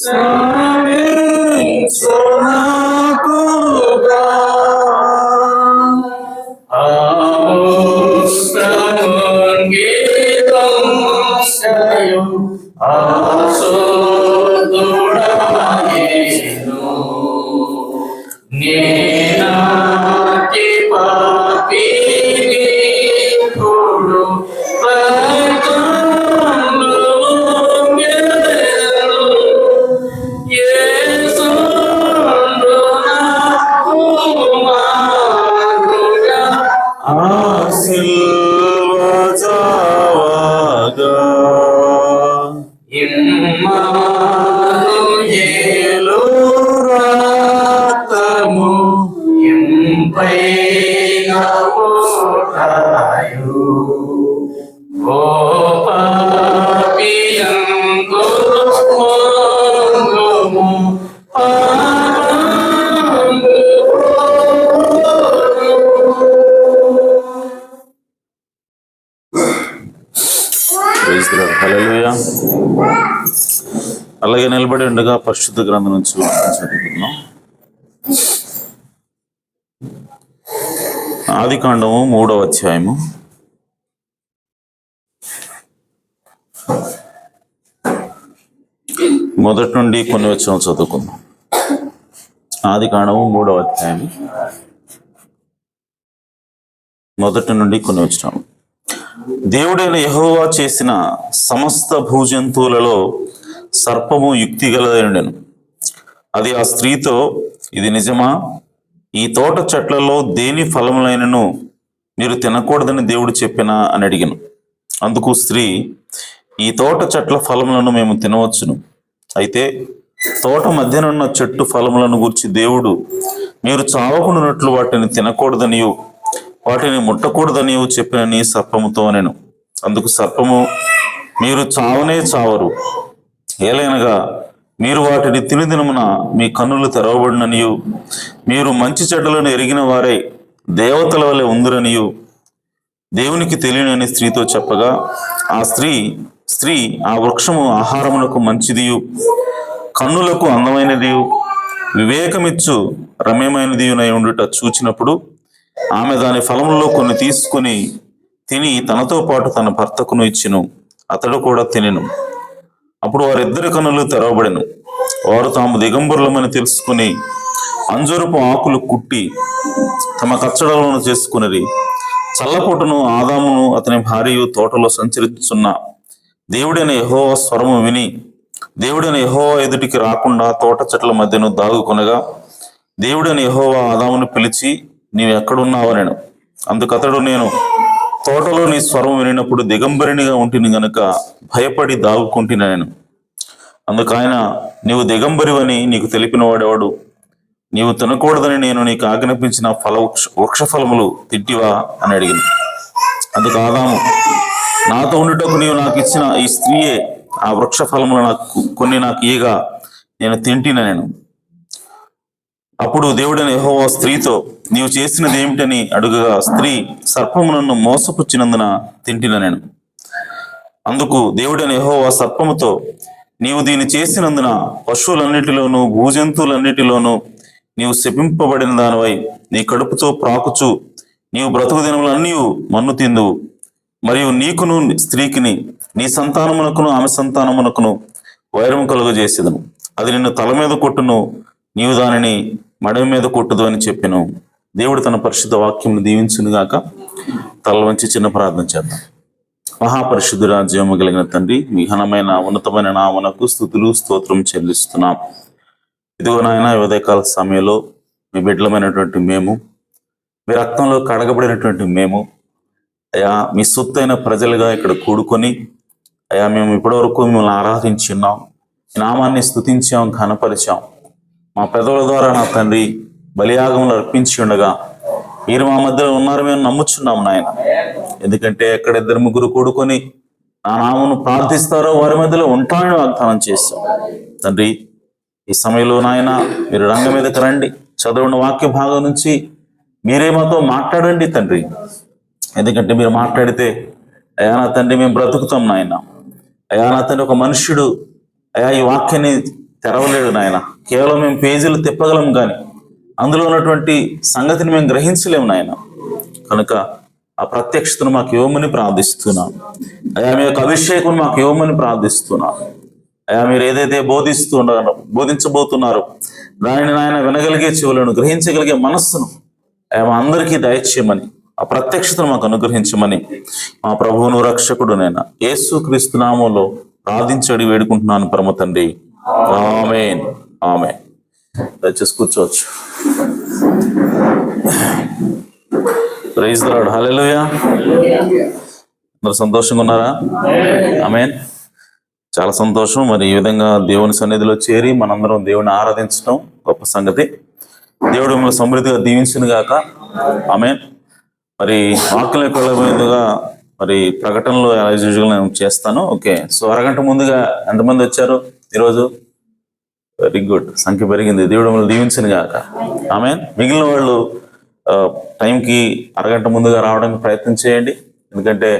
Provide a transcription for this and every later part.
శ్రమించునాకుగా నేనాటి పాపిని ఇప్పుడు హల్లెలూయా. అలాగే నిలబడి ఉండగా పరిశుద్ధ గ్రంథం నుంచి చదువుకుందాం. ఆదికాండము 3వ అధ్యాయము మొదటి నుండి కొన్ని వచనాలు చదువుకుందాం. ఆదికాండము 3వ అధ్యాయము మొదటి నుండి కొన్ని వచనాలు. దేవుడైన యెహోవా చేసిన సమస్త భూజంతువులలో సర్పము యుక్తి గలదైనను. అది ఆ స్త్రీతో, ఇది నిజమా? ఈ తోట చెట్లలో దేని ఫలములైనను మీరు తినకూడదని దేవుడు చెప్పినా అని అడిగాను. అందుకు స్త్రీ, ఈ తోట చెట్ల ఫలములను మేము తినవచ్చును. అయితే తోట మధ్యనున్న చెట్టు ఫలములను గూర్చి దేవుడు మీరు చావకుండానట్లు వాటిని తినకూడదనియు వాటిని ముట్టకూడదనియు చెప్పినని సర్పముతో అనెను. అందుకు సర్పము, మీరు చావనే చావరు, ఏలైనగా మీరు వాటిని తినుదినమున మీ కన్నులు తెరవబడిననియు మీరు మంచి చెడ్డలను ఎరిగిన వారై దేవతల వలె ఉందురనియు దేవునికి తెలియనని స్త్రీతో చెప్పగా, ఆ స్త్రీ ఆ వృక్షము ఆహారమునకు మంచిదియు కన్నులకు అందమైనదియు వివేకమిచ్చు రమ్యమైనదియునై ఉండుట చూచినప్పుడు ఆమె దాని ఫలములలో కొన్ని తీసుకుని తిని తనతో పాటు తన భర్తకును ఇచ్చెను. అతడు కూడా తినెను. అప్పుడు వారిద్దరి కన్నులు తెరవబడెను. వారు తాము దిగంబరులమని తెలుసుకుని అంజూరపు ఆకులు కుట్టి తమ కచ్చడలను చేసుకునిరి. చల్లపూటను ఆదామును అతని భార్యయు తోటలో సంచరిస్తున్న దేవుడైన యెహోవా స్వరము విని దేవుడైన యెహోవా ఎదుటికి రాకుండా తోట చెట్ల మధ్యను దాగుకొనగా, దేవుడైన యెహోవా ఆదామును పిలిచి, నీవు ఎక్కడున్నావనెను. అందుకతడు, నేను తోటలో నీ స్వరం వినినప్పుడు దిగంబరినిగా ఉంటిని గనుక భయపడి దాగుకుంటున్నాను. అందుకు ఆయన, నీవు దిగంబరివని నీకు తెలిపిన వాడెవడు? నీవు తినకూడదని నేను నీకు ఆజ్ఞాపించిన వృక్ష ఫలములు తింటివా అని అడిగిన. అందుకు ఆదాము, నాతో ఉండుటకు నీవు నాకు ఇచ్చిన ఈ స్త్రీయే ఆ వృక్ష ఫలములు కొన్ని నాకు ఇయ్యగా నేను తింటినెను. అప్పుడు దేవుడైన యెహోవా స్త్రీతో, నీవు చేసినది ఏమిటని అడుగగా, స్త్రీ, సర్పము నన్ను మోసపుచ్చినందున తింటినెను. అందుకు దేవుడైన యెహోవా సర్పముతో, నీవు దీన్ని చేసినందున పశువులన్నిటిలోనూ భూజంతువులన్నిటిలోనూ నీవు శపింపబడిన దానివై నీ కడుపుతో ప్రాకుచు నీవు బ్రతుకు దినములన్నీ మన్ను తిందువు. మరియు నీకును స్త్రీకిని నీ సంతానమునకును ఆమె సంతానమునకును వైరము కలుగజేసేదను. అది నిన్ను తల మీద కొట్టును, నీవు దానిని మడమ మీద కొట్టుదు అని చెప్పెను. దేవుడు తన పరిశుద్ధ వాక్యం దీవించునుగాక. తల వంచి చిన్న ప్రార్థన చేద్దాం. మహాపరిశుద్ధుడా, జీవము కలిగిన తండ్రి, మీ ఘనమైన ఉన్నతమైన నామమునకు స్తుతులు స్తోత్రం చెల్లిస్తున్నాం. ఇదిగో నాయన, ఉదయకాల సమయంలో మీ బిడ్డలమైనటువంటి మేము, మీ రక్తంలో కడగబడినటువంటి మేము, అయా మీ సొత్తైన ప్రజలుగా ఇక్కడ కూడుకొని, అయా మేము ఇప్పటివరకు మిమ్మల్ని ఆరాధించున్నాం, మీ నామాన్ని స్తుతించాం, ఘనపరిచాం. మా పెదవుల ద్వారా నా తండ్రి బలియాగములు అర్పించి ఉండగా మీరు మా మధ్యలో ఉన్నారు మేము నమ్ముచున్నాం నాయన. ఎందుకంటే ఎక్కడ 2-3 కూడుకొని నా నామమును ప్రార్థిస్తారో వారి మధ్యలో ఉంటానని వాగ్దానం చేస్తాం తండ్రి. ఈ సమయంలో నాయన మీరు రంగం మీదకి రండి. చదువున్న వాక్య భాగం నుంచి మీరే మాతో మాట్లాడండి తండ్రి. ఎందుకంటే మీరు మాట్లాడితే అయా నా తండ్రి మేము బ్రతుకుతాం నాయన. అయా నా తండ్రి, ఒక మనుష్యుడు అయా ఈ వాక్యాన్ని తెరవలేడు నాయన. కేవలం మేము పేజీలు తిప్పగలం కానీ అందులో ఉన్నటువంటి సంగతిని మేము గ్రహించలేము నాయన. కనుక ఆ ప్రత్యక్షతను మాకు ఇవ్వమని ప్రార్థిస్తున్నాం అయ్యా. మీ యొక్క అభిషేకం మాకు ఇవ్వమని ప్రార్థిస్తున్నాం అయ్యా. మీరు ఏదైతే బోధించబోతున్నారో దానిని నాయన వినగలిగే చెవులను, గ్రహించగలిగే మనస్సును అయ్యా మా అందరికీ దయచేయమని, ఆ ప్రత్యక్షతను మాకు అనుగ్రహించమని మా ప్రభువును రక్షకుడునైనా యేసుక్రీస్తు నామములో ప్రార్థించడి వేడుకుంటున్నాను పరమ తండ్రి. ఆమేన్. ఆమేన్. దయచేసి కూర్చోవచ్చు. Praise the lord. హల్లెలూయా. అందరూ సంతోషంగా ఉన్నారా? ఆమేన్. చాలా సంతోషం. మరి ఈ విధంగా దేవుని సన్నిధిలో చేరి మనందరం దేవుని ఆరాధించడం గొప్ప సంగతి. దేవుడు మిమ్మల్ని సమృద్ధిగా దీవించును గాక. ఆమేన్. మరి వాక్యంలోకి వెళ్ళబోయేందుగా మరి ప్రకటనలో యాజ్ యూజువల్ నేను చేస్తాను. ఓకే. సో అరగంట ముందుగా ఎంతమంది వచ్చారు ఈరోజు? Very good. సంఖ్య పెరిగింది. దేవుడు మిమ్మల్ని దీవించును గాక. ఆమేన్. మిగిలిన వాళ్ళు టైంకి అరగంట ముందుగా రావడానికి ప్రయత్నం చేయండి. ఎందుకంటే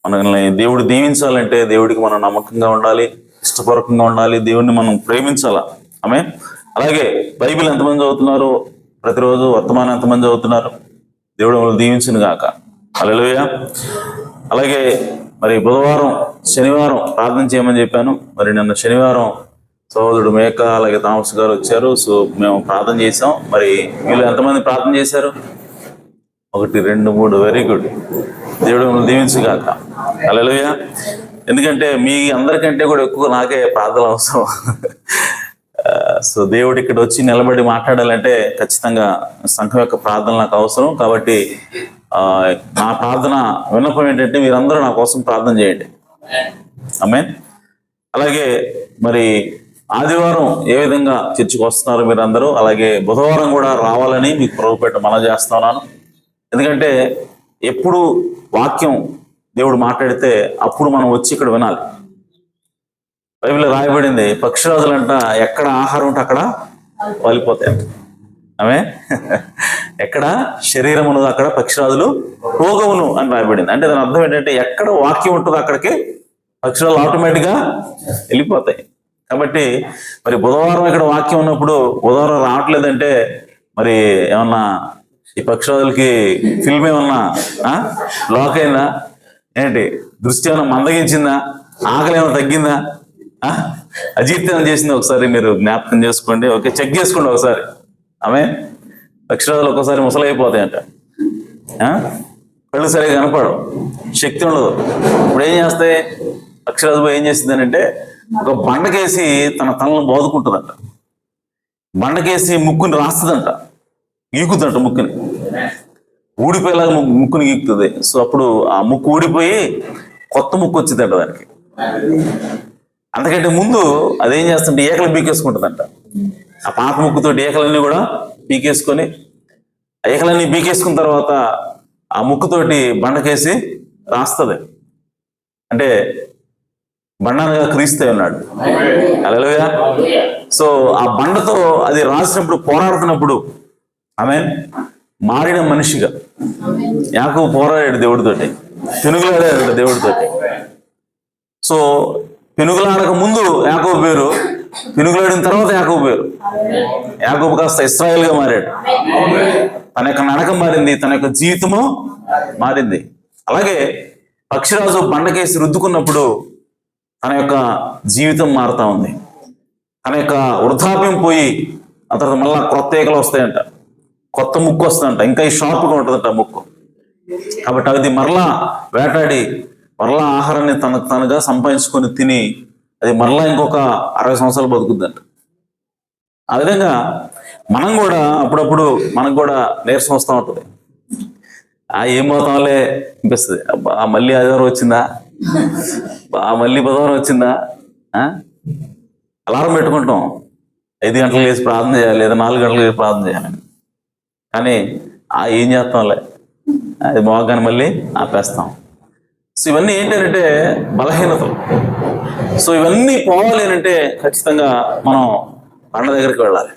మనల్ని దేవుడు దీవించాలంటే దేవుడికి మనం నమ్మకంగా ఉండాలి, ఇష్టపూర్వకంగా ఉండాలి, దేవుడిని మనం ప్రేమించాలా. ఆమేన్. అలాగే బైబిల్ ఎంతమంది చదువుతున్నారు? ప్రతిరోజు వర్తమానం ఎంతమంది చదువుతున్నారు? దేవుడు మిమ్మల్ని దీవించును గాక. హల్లెలూయా. అలాగే మరి బుధవారం, శనివారం ప్రార్థన చేయమని చెప్పాను. మరి నిన్న శనివారం సహోదరుడు మేక అలాగే థామస్ గారు వచ్చారు. సో మేము ప్రార్థన చేసాం. మరి వీళ్ళు ఎంతమంది ప్రార్థన చేశారు? 1, 2, 3. Very good. దేవుడు మిమ్మల్ని దీవించుగాక. హల్లెలూయా. ఎందుకంటే మీ అందరికంటే కూడా ఎక్కువ నాకే ప్రార్థనలు అవసరం. సో దేవుడు ఇక్కడ వచ్చి నిలబడి మాట్లాడాలంటే ఖచ్చితంగా సంఘం యొక్క ప్రార్థన నాకు అవసరం. కాబట్టి నా ప్రార్థన విన్నపం ఏంటంటే మీరందరూ నా కోసం ప్రార్థన చేయండి. ఆమేన్. అలాగే మరి ఆదివారం ఏ విధంగా చర్చికి వస్తున్నారు మీరందరూ, అలాగే బుధవారం కూడా రావాలని మీకు ప్రభుపేట మనవి చేస్తున్నాను. ఎందుకంటే ఎప్పుడు వాక్యం దేవుడు మాట్లాడితే అప్పుడు మనం వచ్చి ఇక్కడ వినాలి. బైబిల్లో రాయబడింది, పక్షిరాజులంట ఎక్కడ ఆహారం ఉంటే అక్కడ వాలిపోతాయి. ఆమె ఎక్కడ శరీరం ఉన్నదో అక్కడ పక్షిరాజులు పోగవును అని రాయబడింది. అంటే దాని అర్థం ఏంటంటే ఎక్కడ వాక్యం ఉంటుందో అక్కడికి పక్షిరాజులు ఆటోమేటిక్గా వెళ్ళిపోతాయి. కాబట్టి మరి బుధవారం ఇక్కడ వాక్యం ఉన్నప్పుడు బుధవారం రావట్లేదంటే మరి ఏమన్నా ఈ పక్షిరాజులకి ఫిల్మ్ ఏమన్నా బ్లాక్ అయిందా ఏంటి? దృష్టి ఏమన్నా మందగించిందా? ఆకలి ఏమైనా తగ్గిందా? అజీర్తి చేసింది? ఒకసారి మీరు జ్ఞాపకం చేసుకోండి. ఓకే, చెక్ చేసుకోండి ఒకసారి. ఆమె పక్షిరాజులు ఒక్కోసారి ముసలైపోతాయంట, కళ్ళు సరిగా కనపడవు, శక్తి ఉండదు. ఇప్పుడు ఏం చేస్తాయి? పక్షిరాజు ఏం చేసింది అంటే ఒక బండకేసి తన తలను బాదుకుంటుందంట, బండకేసి ముక్కుని రాస్తుందంట, గీకుతుందంట, ముక్కుని ఊడిపోయేలాగా ముక్కుని గీకుతుంది. సో అప్పుడు ఆ ముక్కు ఊడిపోయి కొత్త ముక్కు వచ్చిందంట దానికి. అంతకంటే ముందు అదేం చేస్తుంటే ఏకలు బీకేసుకుంటుందంట. ఆ పాత ముక్కుతో ఏకలన్నీ కూడా పీకేసుకొని, ఏకలన్నీ బీకేసుకున్న తర్వాత ఆ ముక్కుతోటి బండకేసి రాస్తుంది. అంటే బండనగా క్రీస్తు ఉన్నాడు. హల్లెలూయా. సో ఆ బండతో అది రాసినప్పుడు, పోరాడుతున్నప్పుడు ఆమె మారిన మనిషిగా యాకోబు పోరాడాడు దేవుడితోటి, పెనుగులాడాడు దేవుడితోటి. సో పెనుగులాడక ముందు యాకోబు పేరు, పెనుగులాడిన తర్వాత యాకోబు పేరు. యాకోబు కాస్త ఇశ్రాయేలుగా మారాడు. తన యొక్క నడక మారింది, తన యొక్క జీవితము మారింది. అలాగే పక్షిరాజు బండకేసి రుద్దుకున్నప్పుడు తన యొక్క జీవితం మారుతా ఉంది. తన యొక్క వృద్ధాప్యం పోయి ఆ తర్వాత మళ్ళా కొత్త ఏకలు వస్తాయంట, కొత్త ముక్కు వస్తుందంట, ఇంకా ఈ షార్ప్గా ఉంటుందంట ముక్కు. కాబట్టి అది మరలా వేటాడి మరలా ఆహారాన్ని తనకు తనగా సంపాదించుకొని తిని అది మరలా ఇంకొక 60 సంవత్సరాలు బతుకుద్దంట. ఆ విధంగా మనం కూడా అప్పుడప్పుడు మనకు కూడా నీరసం వస్తూ ఉంటుంది. ఏం పోతాంలే అనిపిస్తుంది. మళ్ళీ ఆదివారం వచ్చిందా, మళ్ళీ బుధవారం వచ్చిందా, అలారం పెట్టుకుంటాం 5 గంటలకు లేచి ప్రార్థన చేయాలి, లేదా 4 గంటలకు లేచి ప్రార్థన చేయాలి. కానీ ఏం చేస్తాంలే, అది మోగానే మళ్ళీ ఆపేస్తాం. సో ఇవన్నీ ఏంటంటే బలహీనతలు. సో ఇవన్నీ పోవాలి అంటే ఖచ్చితంగా మనం బండ దగ్గరికి వెళ్ళాలి,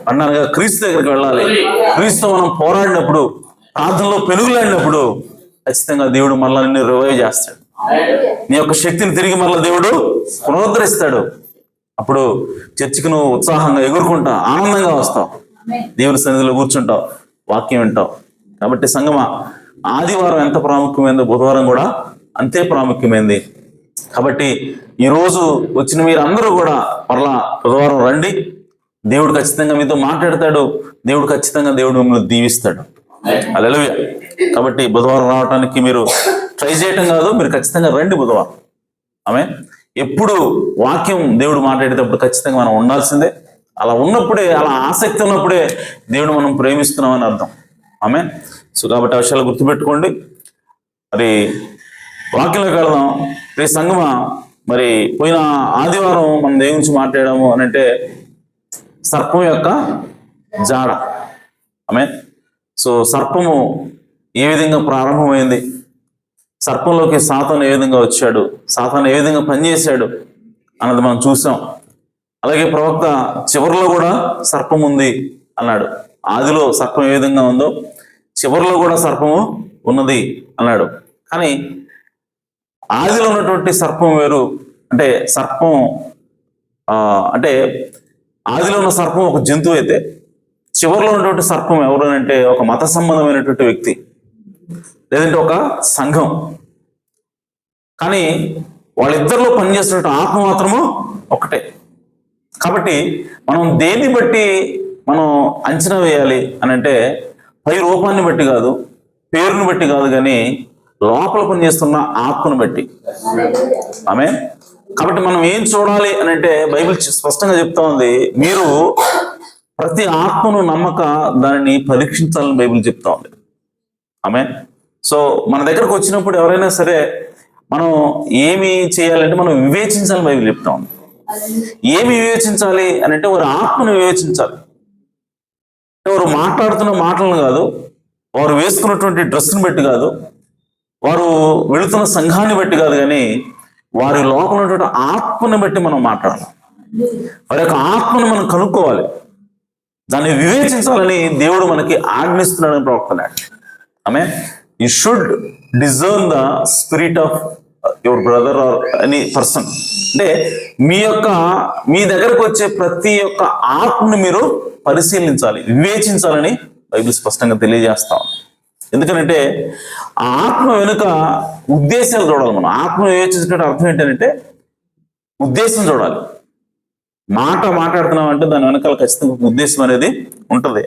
బండగా క్రీస్తు దగ్గరికి వెళ్ళాలి. క్రీస్తు మనం పోరాడినప్పుడు, ప్రార్థనలో పెనుగులాడినప్పుడు ఖచ్చితంగా దేవుడు మళ్ళీ నిన్ను రివైవ్ చేస్తాడు. నీ యొక్క శక్తిని తిరిగి మళ్ళీ దేవుడు పునరుద్ధరిస్తాడు. అప్పుడు చర్చికి నువ్వు ఉత్సాహంగా ఎగురుకుంటా ఆనందంగా వస్తావు, దేవుని సన్నిధిలో కూర్చుంటావు, వాక్యం వింటావు. కాబట్టి సంగమా, ఆదివారం ఎంత ప్రాముఖ్యమైందో బుధవారం కూడా అంతే ప్రాముఖ్యమైంది. కాబట్టి ఈరోజు వచ్చిన మీరు అందరూ కూడా మరలా బుధవారం రండి. దేవుడు ఖచ్చితంగా మీతో మాట్లాడతాడు. దేవుడు మిమ్మల్ని దీవిస్తాడు. హల్లెలూయా. కాబట్టి బుధవారం రావడానికి మీరు ట్రై చేయటం కాదు, మీరు ఖచ్చితంగా రండి బుధవారం. ఆమేన్. ఎప్పుడు వాక్యం దేవుడు మాట్లాడేటప్పుడు ఖచ్చితంగా మనం ఉండాల్సిందే. అలా ఉన్నప్పుడే, అలా ఆసక్తి ఉన్నప్పుడే దేవుడు మనం ప్రేమిస్తున్నామని అర్థం. ఆమేన్. సో కాబట్టి ఆ విషయాలు గుర్తుపెట్టుకోండి. మరి వాక్యంలోకి వెళదాం. రేపు సంగమా, మరి పోయిన ఆదివారం మనం దేని గురించి మాట్లాడాము అని అంటే సర్పం యొక్క జాడ. ఆమేన్. సో సర్పము ఏ విధంగా ప్రారంభమైంది, సర్పంలోకి సాతాను ఏ విధంగా వచ్చాడు, సాతాను ఏ విధంగా పనిచేశాడు అన్నది మనం చూసాం. అలాగే ప్రవక్త చివరిలో కూడా సర్పం ఉంది అన్నాడు. ఆదిలో సర్పం ఏ విధంగా ఉందో చివరిలో కూడా సర్పము ఉన్నది అన్నాడు. కానీ ఆదిలో ఉన్నటువంటి సర్పం వేరు. అంటే సర్పం అంటే ఆదిలో ఉన్న సర్పం ఒక జంతువు అయితే, చివరిలో ఉన్నటువంటి సర్పం ఎవరు అంటే ఒక మత సంబంధమైనటువంటి వ్యక్తి, లేదంటే ఒక సంఘం. కానీ వాళ్ళిద్దరిలో పనిచేస్తున్నట్టు ఆత్మ మాత్రము ఒకటే. కాబట్టి మనం దేన్ని బట్టి మనం అంచనా వేయాలి అని అంటే పై రూపాన్ని బట్టి కాదు, పేరుని బట్టి కాదు, కానీ లోపల పనిచేస్తున్న ఆత్మను బట్టి. ఆమేన్. కాబట్టి మనం ఏం చూడాలి అని అంటే బైబిల్ స్పష్టంగా చెప్తా ఉంది, మీరు ప్రతి ఆత్మను నమ్మక దానిని పరీక్షించాలని బైబిల్ చెప్తా ఉంది. ఆమేన్. సో మన దగ్గరకు వచ్చినప్పుడు ఎవరైనా సరే మనం ఏమి చేయాలంటే మనం వివేచించాలని బైబిల్ చెప్తా ఉంది. ఏమి వివేచించాలి అని అంటే వారి ఆత్మను వివేచించాలి. వారు మాట్లాడుతున్న మాటలను కాదు, వారు వేసుకున్నటువంటి డ్రెస్సును బట్టి కాదు, వారు వెళుతున్న సంఘాన్ని బట్టి కాదు, కానీ వారి లోపల ఉన్నటువంటి ఆత్మని బట్టి మనం మాట్లాడాలి. వారి యొక్క ఆత్మను మనం కనుక్కోవాలి, దాన్ని వివేచించాలని దేవుడు మనకి ఆజ్ఞిస్తున్నాడని ప్రవక్తన్నాడు. ఆమె you should discern the spirit of your brother or any person. అంటే మీ దగ్గరకు వచ్చే ప్రతి ఒక్క ఆత్మని మీరు పరిశీలించాలి, వివేచించాలని బైబిల్ స్పష్టంగా తెలియజేస్తాం. ఎందుకంటే ఆ ఆత్మ వెనుక ఉద్దేశాలు చూడాలి. మనం ఆత్మ వివేచించినట్టు అర్థం ఏంటంటే ఉద్దేశం చూడాలి. మాట్లాడుతున్నాం అంటే దాని వెనకాల ఖచ్చితంగా ఉద్దేశం అనేది ఉంటుంది.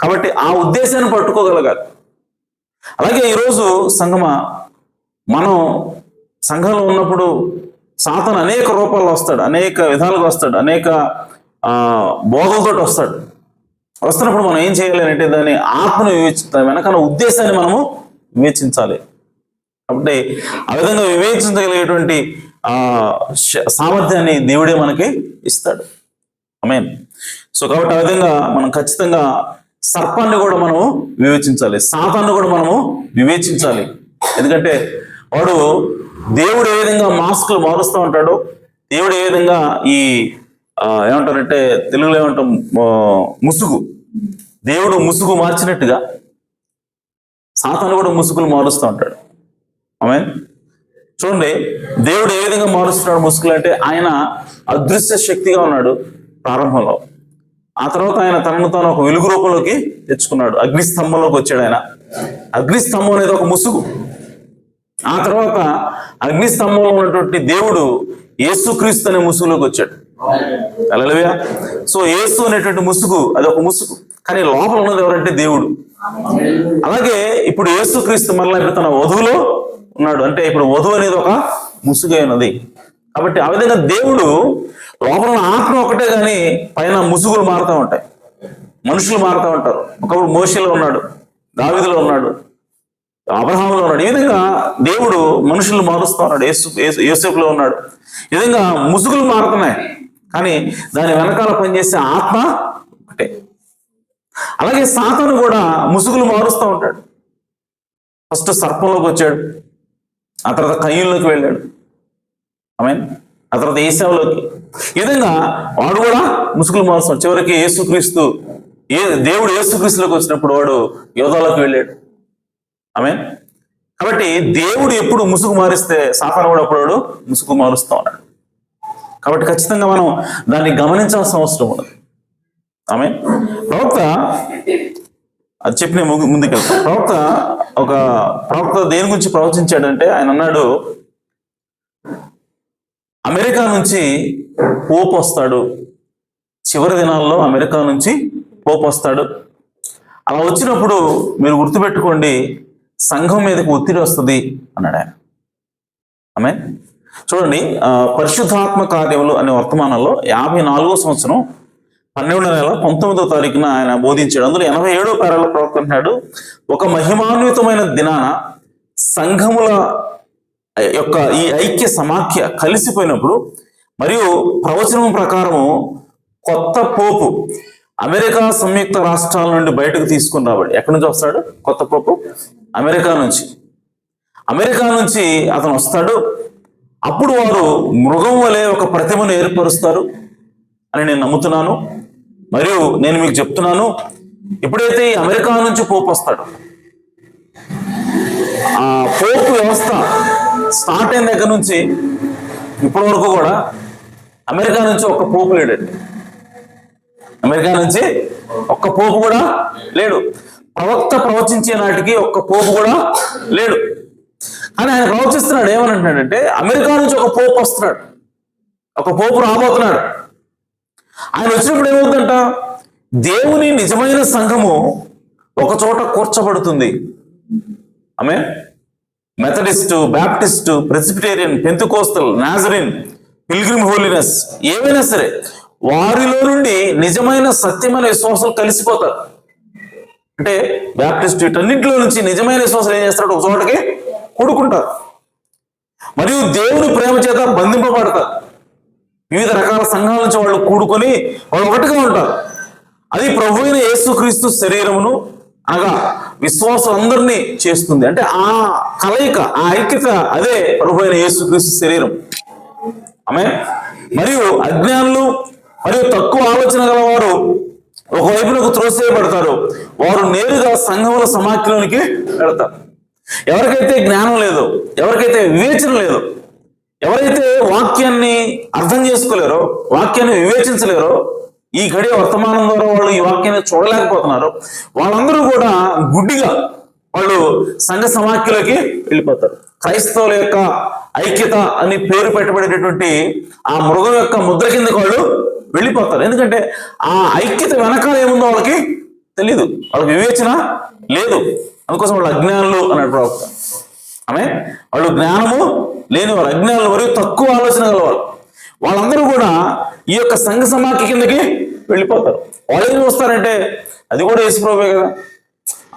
కాబట్టి ఆ ఉద్దేశాన్ని పట్టుకోగలగాలి. అలాగే ఈరోజు సంఘమా, మనం సంఘంలో ఉన్నప్పుడు సాతాను అనేక రూపాల్లో వస్తాడు, అనేక విధాలుగా వస్తాడు, అనేక బోధలతో వస్తున్నప్పుడు మనం ఏం చేయాలి అంటే దాన్ని ఆత్మను వివేచించాలి, వెనకాల ఉద్దేశాన్ని మనము వివేచించాలి. కాబట్టి ఆ విధంగా వివేచించగలిగేటువంటి సామర్థ్యాన్ని దేవుడే మనకి ఇస్తాడు. ఆమేన్. సో కాబట్టి ఆ విధంగా మనం ఖచ్చితంగా సర్పాన్ని కూడా మనము వివేచించాలి, సాతాన్ని కూడా మనము వివేచించాలి. ఎందుకంటే వాడు దేవుడు ఏ విధంగా మాస్కులు మారుస్తూ ఉంటాడో, దేవుడు ఏ విధంగా ఈ ఏమంటారంటే తెలుగులో ఏమంటాం, ముసుగు, దేవుడు ముసుగు మార్చినట్టుగా సాతాను కూడా ముసుగులు మారుస్తూ ఉంటాడు. ఆమేన్. చూడండి, దేవుడు ఏ విధంగా మారుస్తున్నాడు ముసుగులు అంటే, ఆయన అదృశ్య శక్తిగా ఉన్నాడు ప్రారంభంలో. ఆ తర్వాత ఆయన తనను తాను ఒక వెలుగు రూపంలోకి తెచ్చుకున్నాడు, అగ్నిస్తంభంలోకి వచ్చాడు. ఆయన అగ్నిస్తంభం అనేది ఒక ముసుగు. ఆ తర్వాత అగ్నిస్తంభంలో ఉన్నటువంటి దేవుడు యేసుక్రీస్తు అనే ముసుగులోకి వచ్చాడు. హల్లెలూయా. సో యేసు అనేటువంటి ముసుగు అది ఒక ముసుగు, కానీ లోపల ఉన్నది ఎవరంటే దేవుడు. అలాగే ఇప్పుడు యేసుక్రీస్తు మరలా ఇప్పుడు తన వధువులో ఉన్నాడు. అంటే ఇప్పుడు వధువు అనేది ఒక ముసుగు అయినది. కాబట్టి ఆ విధంగా దేవుడు లోపల ఆత్మ ఒకటే, కానీ పైన ముసుగులు మారుతూ ఉంటాయి, మనుషులు మారుతూ ఉంటారు. ఒకప్పుడు మోషేలో ఉన్నాడు, దావీదులో ఉన్నాడు, అబ్రహాములో ఉన్నాడు. ఈ విధంగా దేవుడు మనుషులు మారుస్తూ ఉన్నాడు, యోసేపులో ఉన్నాడు. ఈ విధంగా ముసుగులు మారుతున్నాయి, కానీ దాని వెనకాల పనిచేసే ఆత్మ ఒకటే. అలాగే సాతాను కూడా ముసుగులు మారుస్తూ ఉంటాడు. ఫస్ట్ సర్పంలోకి వచ్చాడు, ఆ తర్వాత కయ్యూన్లోకి వెళ్ళాడు. ఆమేన్. ఆ తర్వాత ఏశావులోకి. ఈ విధంగా వాడు కూడా ముసుగులు మారుస్తాడు. చివరికి దేవుడు యేసుక్రీస్తులోకి వచ్చినప్పుడు వాడు యోధాలోకి వెళ్ళాడు. ఆమేన్. కాబట్టి దేవుడు ఎప్పుడు ముసుగు మారిస్తే సాతాను కూడా అప్పుడు ముసుగు మారుస్తూ ఉన్నాడు. కాబట్టి ఖచ్చితంగా మనం దాన్ని గమనించాల్సిన అవసరం ఉన్నది. ఆమె ప్రవక్త అది చెప్పి నేను ముందుకెళ్తాను. ప్రవక్త దేని గురించి ప్రవచించాడంటే ఆయన అన్నాడు, అమెరికా నుంచి పోపు వస్తాడు, చివరి దినాల్లో అమెరికా నుంచి పోపు వస్తాడు. అలా వచ్చినప్పుడు మీరు గుర్తుపెట్టుకోండి, సంఘం మీదకి ఒత్తిడి వస్తుంది అన్నాడు ఆయన. ఆమె చూడండి, పరిశుద్ధాత్మ కార్యములు అనే వర్తమానంలో 54వ సంవత్సరం 12వ నెల 19వ తారీఖున ఆయన బోధించాడు. అందులో 87వ పేరాలో ప్రవక్త అంటున్నాడు, ఒక మహిమాన్వితమైన దినాన సంఘముల యొక్క ఈ ఐక్య సమాఖ్య కలిసిపోయినప్పుడు మరియు ప్రవచనం ప్రకారము కొత్త పోపు అమెరికా సంయుక్త రాష్ట్రాల నుండి బయటకు తీసుకుని రాబడి. ఎక్కడి నుంచి వస్తాడు కొత్త పోపు? అమెరికా నుంచి అతను వస్తాడు. అప్పుడు వారు మృగం వలె ఒక ప్రతిమను ఏర్పరుస్తారు అని నేను నమ్ముతున్నాను. మరియు నేను మీకు చెప్తున్నాను, ఎప్పుడైతే ఈ అమెరికా నుంచి పోపు వస్తాడు, ఆ పోపు వ్యవస్థ స్టార్ట్ అయిన దగ్గర నుంచి ఇప్పటి వరకు కూడా అమెరికా నుంచి ఒక్క పోపు లేడండి. అమెరికా నుంచి ఒక్క పోపు కూడా లేడు. ప్రవక్త ప్రవచించే నాటికి ఒక్క పోపు కూడా లేడు. కానీ ఆయన ప్రవచిస్తున్నాడు, ఏమని అంటున్నాడంటే అమెరికా నుంచి ఒక పోపు వస్తున్నాడు, ఒక పోపు రాబోతున్నాడు. ఆయన వచ్చినప్పుడు ఏమవుతుందంట, దేవుని నిజమైన సంఘము ఒక చోట కూర్చబడుతుంది. ఆమె Methodist, Baptist, Presbyterian, Pentecostal, Nazarene, Pilgrim Holiness ఏమైనా సరే వారిలో నుండి నిజమైన సత్యమైన విశ్వాసాలు కలిసిపోతారు. అంటే బ్యాప్టిస్ట్ వీటన్నింటిలో నుంచి నిజమైన విశ్వాసాలు ఏం చేస్తాడు, ఒక చోటకి కూడుకుంటారు. మరియు దేవుని ప్రేమ చేత బంధింపబడతారు. వివిధ రకాల సంఘాల నుంచి వాళ్ళు కూడుకొని వాళ్ళు ఒకటిగా ఉంటారు. అది ప్రభువైన యేసుక్రీస్తు శరీరమును అనగా విశ్వాసులందరినీ చేస్తుంది. అంటే ఆ కలయిక, ఆ ఐక్యత, అదే ప్రభువైన యేసుక్రీస్తు శరీరం. ఆమె మరియు అజ్ఞానులు మరియు తక్కువ ఆలోచన గలవారు ఒకవైపునకు త్రోసేయబడతారు. వారు నేరుగా సంఘముల సమాఖ్యలోనికి వెళతారు. ఎవరికైతే జ్ఞానం లేదో, ఎవరికైతే వివేచన లేదో, ఎవరైతే వాక్యాన్ని అర్థం చేసుకోలేరో, వాక్యాన్ని వివేచించలేరో, ఈ గడియ వర్తమానం ద్వారా వాళ్ళు ఈ వాక్యాన్ని చూడలేకపోతున్నారు, వాళ్ళందరూ కూడా గుడ్డిగా వాళ్ళు సంఘ సమాఖ్యలోకి వెళ్ళిపోతారు. క్రైస్తవుల యొక్క ఐక్యత అని పేరు పెట్టబడేటటువంటి ఆ మృగం యొక్క ముద్ర కిందకి వాళ్ళు వెళ్ళిపోతారు. ఎందుకంటే ఆ ఐక్యత వెనకాల ఏముందో వాళ్ళకి తెలీదు, వాళ్ళకి వివేచన లేదు. అందుకోసం వాళ్ళు అజ్ఞానులు అన్నాడు ప్రవక్త. ఆమె వాళ్ళు జ్ఞానము లేని వారు, అజ్ఞానులు మరియు తక్కువ ఆలోచన గలవాళ్ళు. వాళ్ళందరూ కూడా ఈ యొక్క సంఘ సమాఖ్య కిందకి వెళ్ళిపోతారు. వాళ్ళు ఏం చూస్తారంటే అది కూడా యేసుప్రభువే కదా,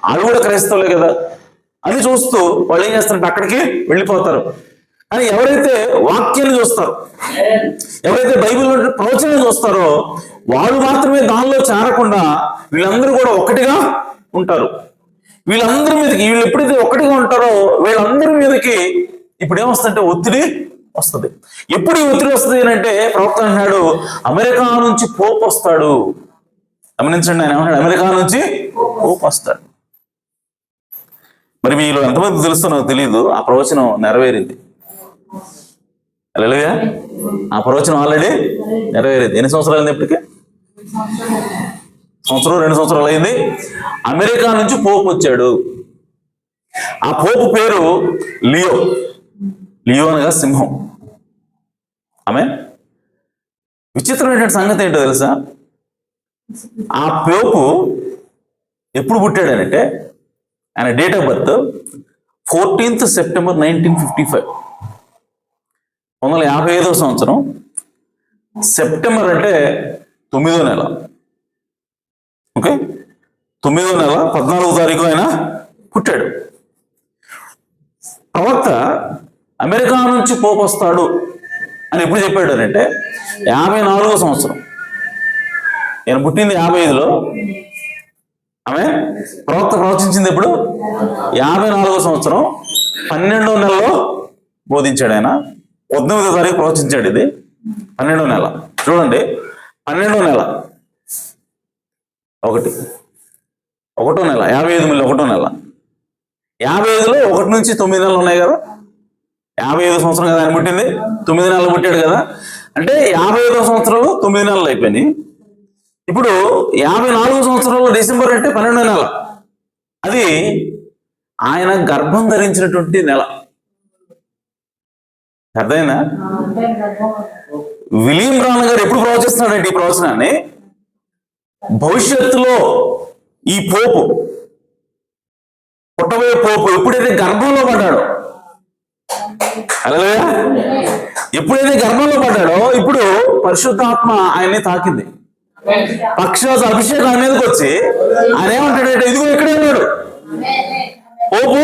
వాళ్ళు కూడా క్రైస్తవులే కదా అని చూస్తూ వాళ్ళు ఏం చేస్తారంటే అక్కడికి వెళ్ళిపోతారు. కానీ ఎవరైతే వాక్యాన్ని చూస్తారో, ఎవరైతే బైబిల్లో ప్రవచనం చూస్తారో వాళ్ళు మాత్రమే దానిలో చేరకుండా వీళ్ళందరూ కూడా ఒకటిగా ఉంటారు. వీళ్ళందరి మీదకి, వీళ్ళు ఎప్పుడైతే ఒకటిగా ఉంటారో వీళ్ళందరి మీదకి ఇప్పుడు ఏమొస్తుందంటే ఒత్తిడి వస్తుంది. ఎప్పుడు ఈ ఒత్తిడి వస్తుంది అంటే ప్రవక్త అంటున్నాడు, అమెరికా నుంచి పోపు వస్తాడు. గమనించండి, ఆయన ఏమన్నాడు, అమెరికా నుంచి పోపు వస్తాడు. మరి మీలో ఎంతమంది తెలుస్తుందో నాకు తెలియదు, ఆ ప్రవచనం నెరవేరింది. హల్లెలూయా. ఆ ప్రవచనం ఆల్రెడీ నెరవేరింది. ఎన్ని సంవత్సరాలు అయింది ఇప్పటికి? సంవత్సరం 2 సంవత్సరాలు అయింది. అమెరికా నుంచి పోపు వచ్చాడు. ఆ పోపు పేరు లియో. లియో అనగా సింహం. ఆమె విచిత్రమైనటువంటి సంగతి ఏంటో తెలుసా? ఆ పోపు ఎప్పుడు పుట్టాడనంటే ఆయన date of birth 14th September 1955. 1955వ సంవత్సరం సెప్టెంబర్ అంటే 9వ నెల. ఓకే, 9వ నెల 14వ తారీఖు ఆయన పుట్టాడు. ప్రవక్త అమెరికా నుంచి పోపు వస్తాడు అని ఎప్పుడు చెప్పాడు అంటే 54వ సంవత్సరం. ఆయన పుట్టింది 55లో. ఆమె ప్రవక్త ప్రవచించింది ఎప్పుడు? 54వ సంవత్సరం 12వ నెలలో బోధించాడు ఆయన. 19వ తారీఖు ప్రవచించాడు. ఇది 12వ నెల. చూడండి, 12వ నెల 1వ నెల 55 మళ్ళీ 1వ నెల. 55లో 1 నుంచి 9 నెలలు ఉన్నాయి కదా. 55 సంవత్సరం కదా ఆయన పుట్టింది, 9 నెలలు పుట్టాడు కదా. అంటే 55వ సంవత్సరంలో 9 నెలలు అయిపోయినాయి. ఇప్పుడు 54వ సంవత్సరంలో డిసెంబర్ అంటే 12వ నెల. అది ఆయన గర్భం ధరించినటువంటి నెల. అర్థమైనా? విలియం బ్రౌన్ గారు ఎప్పుడు ప్రవచిస్తున్నాడంటే ఈ ప్రవచనాన్ని, భవిష్యత్తులో ఈ పోపు, పుట్టబోయే పోపు ఎప్పుడైతే గర్భంలో పడ్డాడో, హల్లెలూయా, ఎప్పుడైతే గర్భంలో పడ్డాడో ఇప్పుడు పరిశుద్ధాత్మ ఆయన్ని తాకింది. పక్షవాస అభిషేకం ఆయన మీదకి వచ్చి ఆయన ఏమంటాడంటే, ఇదిగో ఇక్కడే ఉన్నాడు పోపు,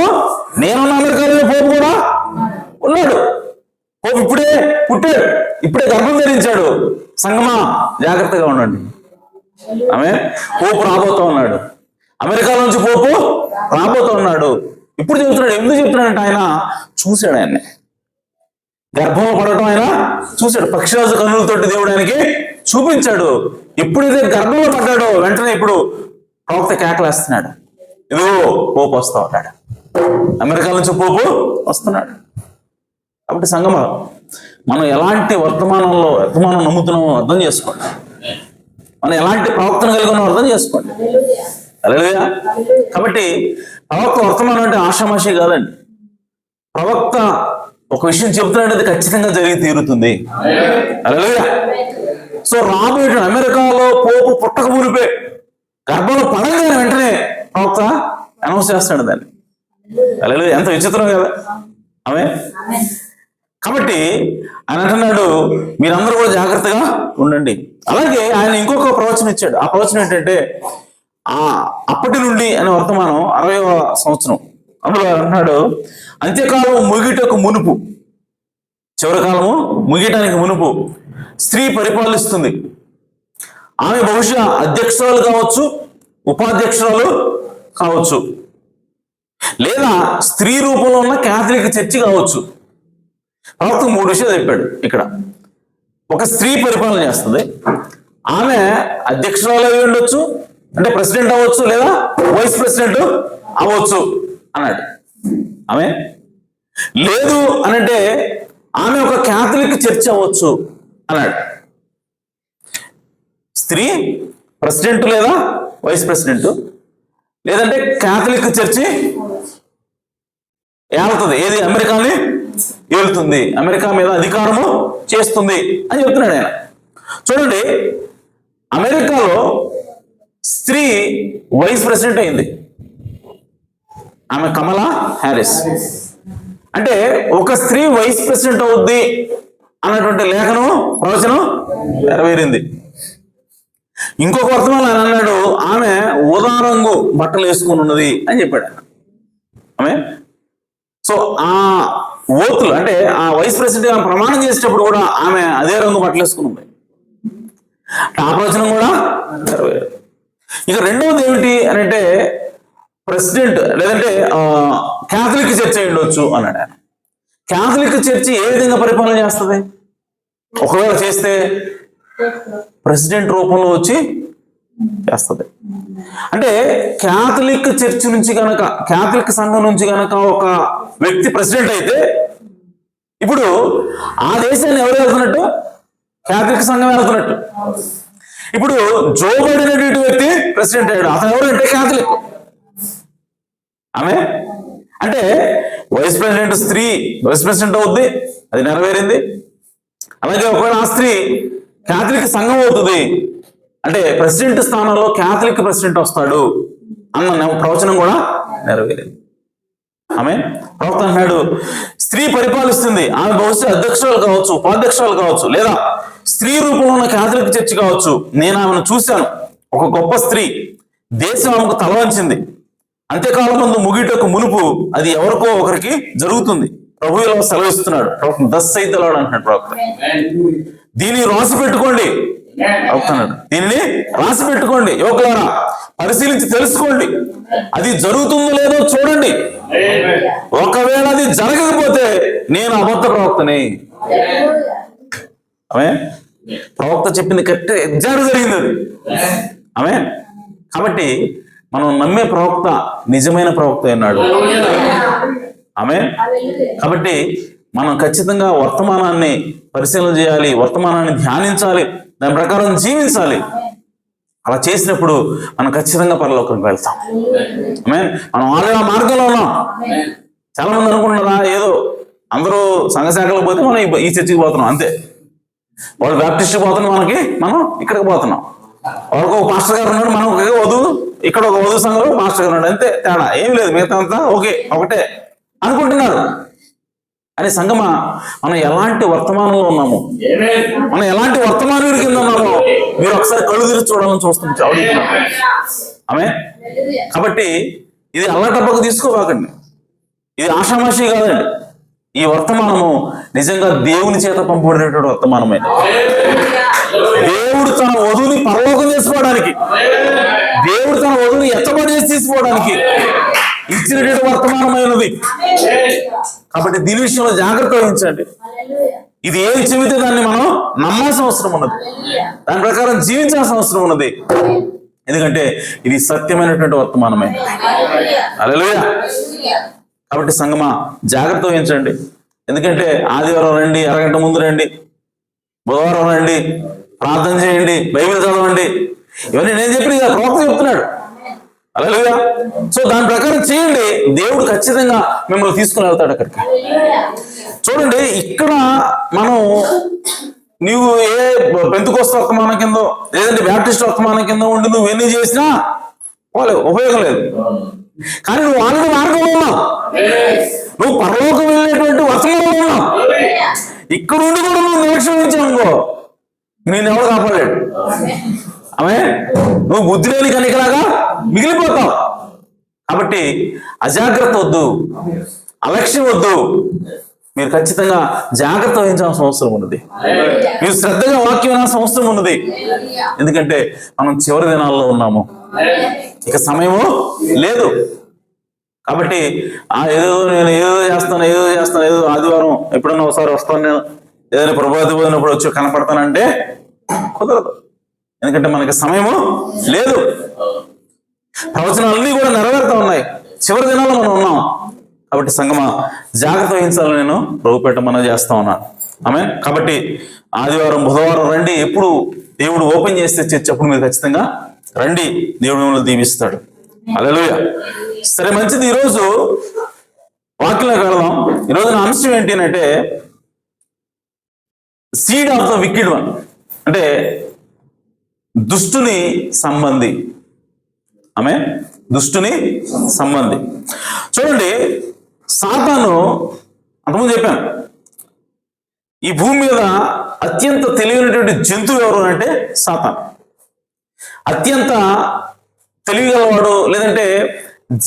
నేనున్న అమెరికాలో పోపు కూడా ఉన్నాడు, పోపు ఇప్పుడే పుట్టాడు, ఇప్పుడే గర్భం ధరించాడు, సంగమా జాగ్రత్తగా ఉండండి. ఆమె పోపు రాబోతూ ఉన్నాడు, అమెరికా నుంచి పోపు రాబోతూ ఉన్నాడు. ఇప్పుడు చెబుతున్నాడు. ఎందుకు చెప్తున్నాడంటే ఆయన చూశాడు, ఆయన్ని గర్భంలో పడటం ఆయన చూశాడు. పక్షిరాజ కన్నులతోటి దేవుడు ఆయనకి చూపించాడు. ఎప్పుడైతే గర్భంలో పడ్డాడో వెంటనే ఇప్పుడు ప్రవక్త కేకలేస్తున్నాడు, ఇదిగో పోపు వస్తా ఉన్నాడు, అమెరికా నుంచి పోపు వస్తున్నాడు. కాబట్టి సంగమ, మనం ఎలాంటి వర్తమానం నమ్ముతున్నామో అర్థం చేసుకోండి. మనం ఎలాంటి ప్రవక్తను కలిగి ఉన్నామో అర్థం చేసుకోండి. హల్లెలూయా. కాబట్టి ప్రవక్త వర్తమానం అంటే ఆషామాషి కాదండి. ప్రవక్త ఒక విషయం చెప్తున్నాడు, అది ఖచ్చితంగా జరిగి తీరుతుంది. హల్లెలూయా. సో రాబోయే అమెరికాలో పోపు పుట్టక మునిపే గర్భంలో పడగానే వెంటనే ప్రవక్త అనౌన్స్ చేస్తాడు దాన్ని. హల్లెలూయా. ఎంత విచిత్రం కదా ఆమె. కాబట్టి ఆయన అంటున్నాడు, మీరందరూ కూడా జాగ్రత్తగా ఉండండి. అలాగే ఆయన ఇంకొక ప్రవచనం ఇచ్చాడు. ఆ ప్రవచనం ఏంటంటే, అప్పటి నుండి అనే వర్తమానం 60వ సంవత్సరం. అందులో అంటున్నాడు, అంత్యకాలం ముగిటకు మునుపు, చివరి కాలము ముగియటానికి మునుపు స్త్రీ పరిపాలిస్తుంది. ఆమె బహుశా అధ్యక్షురాలు కావచ్చు, ఉపాధ్యక్షురాలు కావచ్చు, లేదా స్త్రీ రూపంలో ఉన్న క్యాథలిక్ చర్చి కావచ్చు. ప్రవక్త 3 విషయాలు చెప్పాడు ఇక్కడ. ఒక స్త్రీ పరిపాలన చేస్తుంది, ఆమె అధ్యక్షురాలు అయి ఉండొచ్చు, అంటే ప్రెసిడెంట్ అవ్వచ్చు, లేదా వైస్ ప్రెసిడెంట్ అవ్వచ్చు అన్నాడు. ఆమె లేదు అనంటే ఆమె ఒక క్యాథలిక్ చర్చ్ అవ్వచ్చు అన్నాడు. స్త్రీ ప్రెసిడెంట్ లేదా వైస్ ప్రెసిడెంట్, లేదంటే క్యాథలిక్ చర్చి ఏళ్తుంది, ఏది అమెరికాని ఏలుతుంది, అమెరికా మీద అధికారము చేస్తుంది అని చెప్తున్నాడు ఆయన. చూడండి, అమెరికాలో స్త్రీ వైస్ ప్రెసిడెంట్ అయింది, ఆమె కమలా హ్యారిస్. అంటే ఒక స్త్రీ వైస్ ప్రెసిడెంట్ అవుద్ది అన్నటువంటి లేఖనం, ప్రవచనం నెరవేరింది. ఇంకొక వర్తమానం ఆయన అన్నాడు, ఆమె ఊదా రంగు బట్టలు వేసుకుని ఉన్నది అని చెప్పాడు ఆమె. సో ఆ ఓతులు అంటే ఆ వైస్ ప్రెసిడెంట్ ఆమె ప్రమాణం చేసేటప్పుడు కూడా ఆమె అదే రంగు బట్టలు వేసుకుని ఉంది. ఆ ప్రవచనం కూడా నెరవేరు. ఇక రెండవది ఏమిటి అని అంటే, ప్రెసిడెంట్ లేదంటే క్యాథలిక్ చర్చ్ అయి ఉండొచ్చు అన్నాడు ఆయన. క్యాథలిక్ చర్చి ఏ విధంగా పరిపాలన చేస్తుంది? ఒకవేళ చేస్తే ప్రెసిడెంట్ రూపంలో వచ్చి చేస్తుంది. అంటే క్యాథలిక్ చర్చ్ నుంచి కనుక, క్యాథలిక్ సంఘం నుంచి కనుక ఒక వ్యక్తి ప్రెసిడెంట్ అయితే, ఇప్పుడు ఆ దేశాన్ని ఎవరు వెళ్తున్నట్టు? క్యాథలిక్ సంఘం వెళ్తున్నట్టు. ఇప్పుడు జో బైడెన్ అనేటువంటి వ్యక్తి ప్రెసిడెంట్ అయ్యాడు, అతను ఎవరంటే క్యాథలిక్. ఆమె అంటే వైస్ ప్రెసిడెంట్ స్త్రీ వైస్ ప్రెసిడెంట్ అవుద్ది, అది నెరవేరింది. అలాగే ఒకవేళ ఆ స్త్రీ క్యాథలిక్ సంఘం అవుతుంది అంటే ప్రెసిడెంట్ స్థానంలో క్యాథలిక్ ప్రెసిడెంట్ వస్తాడు అన్న ప్రవచనం కూడా నెరవేరింది. ఆమె ప్రవక్త అన్నాడు, స్త్రీ పరిపాలిస్తుంది, ఆమె బహుశా అధ్యక్షురాలు కావచ్చు, ఉపాధ్యక్షురాలు కావచ్చు, లేదా స్త్రీ రూపంలో ఉన్న క్యాథలిక్ చర్చి కావచ్చు. నేను ఆమెను చూశాను, ఒక గొప్ప స్త్రీ, దేశం ఆమెకు తల వంచింది. అంత్యకాలం ముందు ముగిటకు మునుపు అది ఎవరికో ఒకరికి జరుగుతుంది. ప్రభు ఇలా సెలవిస్తున్నాడు. ప్రవక్త 10 సైతలాడు అంటున్నాడు ప్రవక్త. దీన్ని రాసి పెట్టుకోండి అవుతున్నాడు. దీనిని రాసి పెట్టుకోండి, యువకులారా పరిశీలించి తెలుసుకోండి, అది జరుగుతుందో లేదో చూడండి. ఒకవేళ అది జరగకపోతే నేను అబద్ధ ప్రవక్తని. ఆమె ప్రవక్త చెప్పింది కరెక్ట్, ఎగ్జాక్ట్ జరిగింది అది. ఆమె కాబట్టి మనం నమ్మే ప్రవక్త నిజమైన ప్రవక్త అన్నాడు. ఆమె కాబట్టి మనం ఖచ్చితంగా వర్తమానాన్ని పరిశీలన చేయాలి, వర్తమానాన్ని ధ్యానించాలి, దాని ప్రకారం జీవించాలి. అలా చేసినప్పుడు మనం ఖచ్చితంగా పరలోకానికి వెళ్తాం. మనం ఆలయ మార్గంలో ఉన్నాం. చాలా మంది అనుకుంటున్నారా ఏదో అందరూ సంఘశాఖలకు పోతే మనం ఈ చర్చికి పోతున్నాం అంతే, వాళ్ళు బ్యాప్టిస్ట్ పోతున్నాం, మనం ఇక్కడికి పోతున్నాం. వాళ్ళకు ఒక పాస్టర్ గారు ఉన్నాడు, మనం ఒక వధువు, ఇక్కడ ఒక వధువు సంఘంలో మాస్టర్ గారు ఉన్నాడు, అంతే తేడా ఏం లేదు, మిగతా అంతా ఒకటే అనుకుంటున్నారు. అని సంగమా, మనం ఎలాంటి వర్తమానంలో ఉన్నాము, మనం ఎలాంటి వర్తమానం కింద ఉన్నామో మీరు ఒకసారి కళ్ళు తెరిచి చూడాలని చూస్తున్నాం. ఆమె కాబట్టి ఇది అల్లటప్పకు తీసుకోవాకండి, ఇది ఆషామాషి కాదండి. ఈ వర్తమానము నిజంగా దేవుని చేత పంపబడినటువంటి వర్తమానమైన, దేవుడు తన వధువుని పరలోకం చేసుకోవడానికి, దేవుడు తన వధువుని ఎత్తబడేసి తీసుకోవడానికి ఇచ్చినటువంటి వర్తమానమైనది. కాబట్టి దీని విషయంలో జాగ్రత్త వహించండి. ఇది ఏది చెబితే దాన్ని మనం నమ్మాల్సిన అవసరం ఉన్నది, దాని ప్రకారం జీవించాల్సిన అవసరం ఉన్నది. ఎందుకంటే ఇది సత్యమైనటువంటి వర్తమానమైనది. హల్లెలూయా. కాబట్టి సంగమా జాగ్రత్త వహించండి. ఎందుకంటే ఆదివారం రండి, అరగంట ముందు రండి, బుధవారం రండి, ప్రార్థన చేయండి, బైబిల్ చదవండి, ఇవన్నీ నేను చెప్పి ప్రవక్త చెప్తున్నాడు. హల్లెలూయా. సో దాని ప్రకారం చేయండి, దేవుడు ఖచ్చితంగా మిమ్మల్ని తీసుకుని వెళ్తాడు అక్కడికి. చూడండి, ఇక్కడ మనం నీవు ఏ పెంతెకోస్తు వర్తమానం కిందో లేదంటే బ్యాప్టిస్ట్ వర్తమానం కింద ఉండి నువ్వు ఎన్ని చేసినా ఉపయోగం లేదు. కానీ నువ్వు ఆల్రెడీ మార్గంలో ఉన్నావు, నువ్వు పరలోకం వెళ్ళేటువంటి వర్తమానంలో ఉన్నావు. ఇక్కడ ఉండి కూడా నువ్వు నిర్లక్ష్యించావు, నేను ఎవరు కాపాడలేడు. ఆమె నువ్వు బుద్ధి లేని కనికలాగా మిగిలిపోతావు. కాబట్టి అజాగ్రత్త వద్దు, అలక్ష్యం వద్దు, మీరు ఖచ్చితంగా జాగ్రత్త వహించాల్సిన అవసరం ఉన్నది. మీరు శ్రద్ధగా వాక్యం వినాల్సిన అవసరం ఉన్నది. ఎందుకంటే మనం చివరి దినాల్లో ఉన్నాము, ఇక సమయము లేదు. కాబట్టి నేను ఏదో చేస్తాను ఏదో ఆదివారం ఎప్పుడన్నా ఒకసారి వస్తాను, నేను ఏదైనా ప్రభావితం పోయినప్పుడు వచ్చి కనపడతానంటే కుదరదు. ఎందుకంటే మనకి సమయము లేదు, ప్రవచనాలన్నీ కూడా నెరవేరుతా ఉన్నాయి, చివరి దినాల్లో మనం ఉన్నాం. కాబట్టి సంగమా జాగ్రత్త వహించాలని నేను ప్రభుపేట మనం చేస్తా ఉన్నాను. ఆమేన్. కాబట్టి ఆదివారం బుధవారం రండి, ఎప్పుడు దేవుడు ఓపెన్ చేస్తే చర్చ్ అప్పుడు మీరు ఖచ్చితంగా రండి, దేవుడు మిమ్మల్ని దీవిస్తాడు. హల్లెలూయా. సరే, మంచిది. ఈరోజు వాక్యంలోకి వెళదాం. ఈరోజు నా అంశం ఏంటి అంటే seed of the wicked one, అంటే దుష్టుని సంబంధి. ఆమె దుష్టుని సంబంధి. చూడండి, సాతాను అంతకుముందు చెప్పాను, ఈ భూమి మీద అత్యంత తెలివైనటువంటి జంతువు ఎవరు అంటే సాతాను. అత్యంత తెలివిగలవాడు, లేదంటే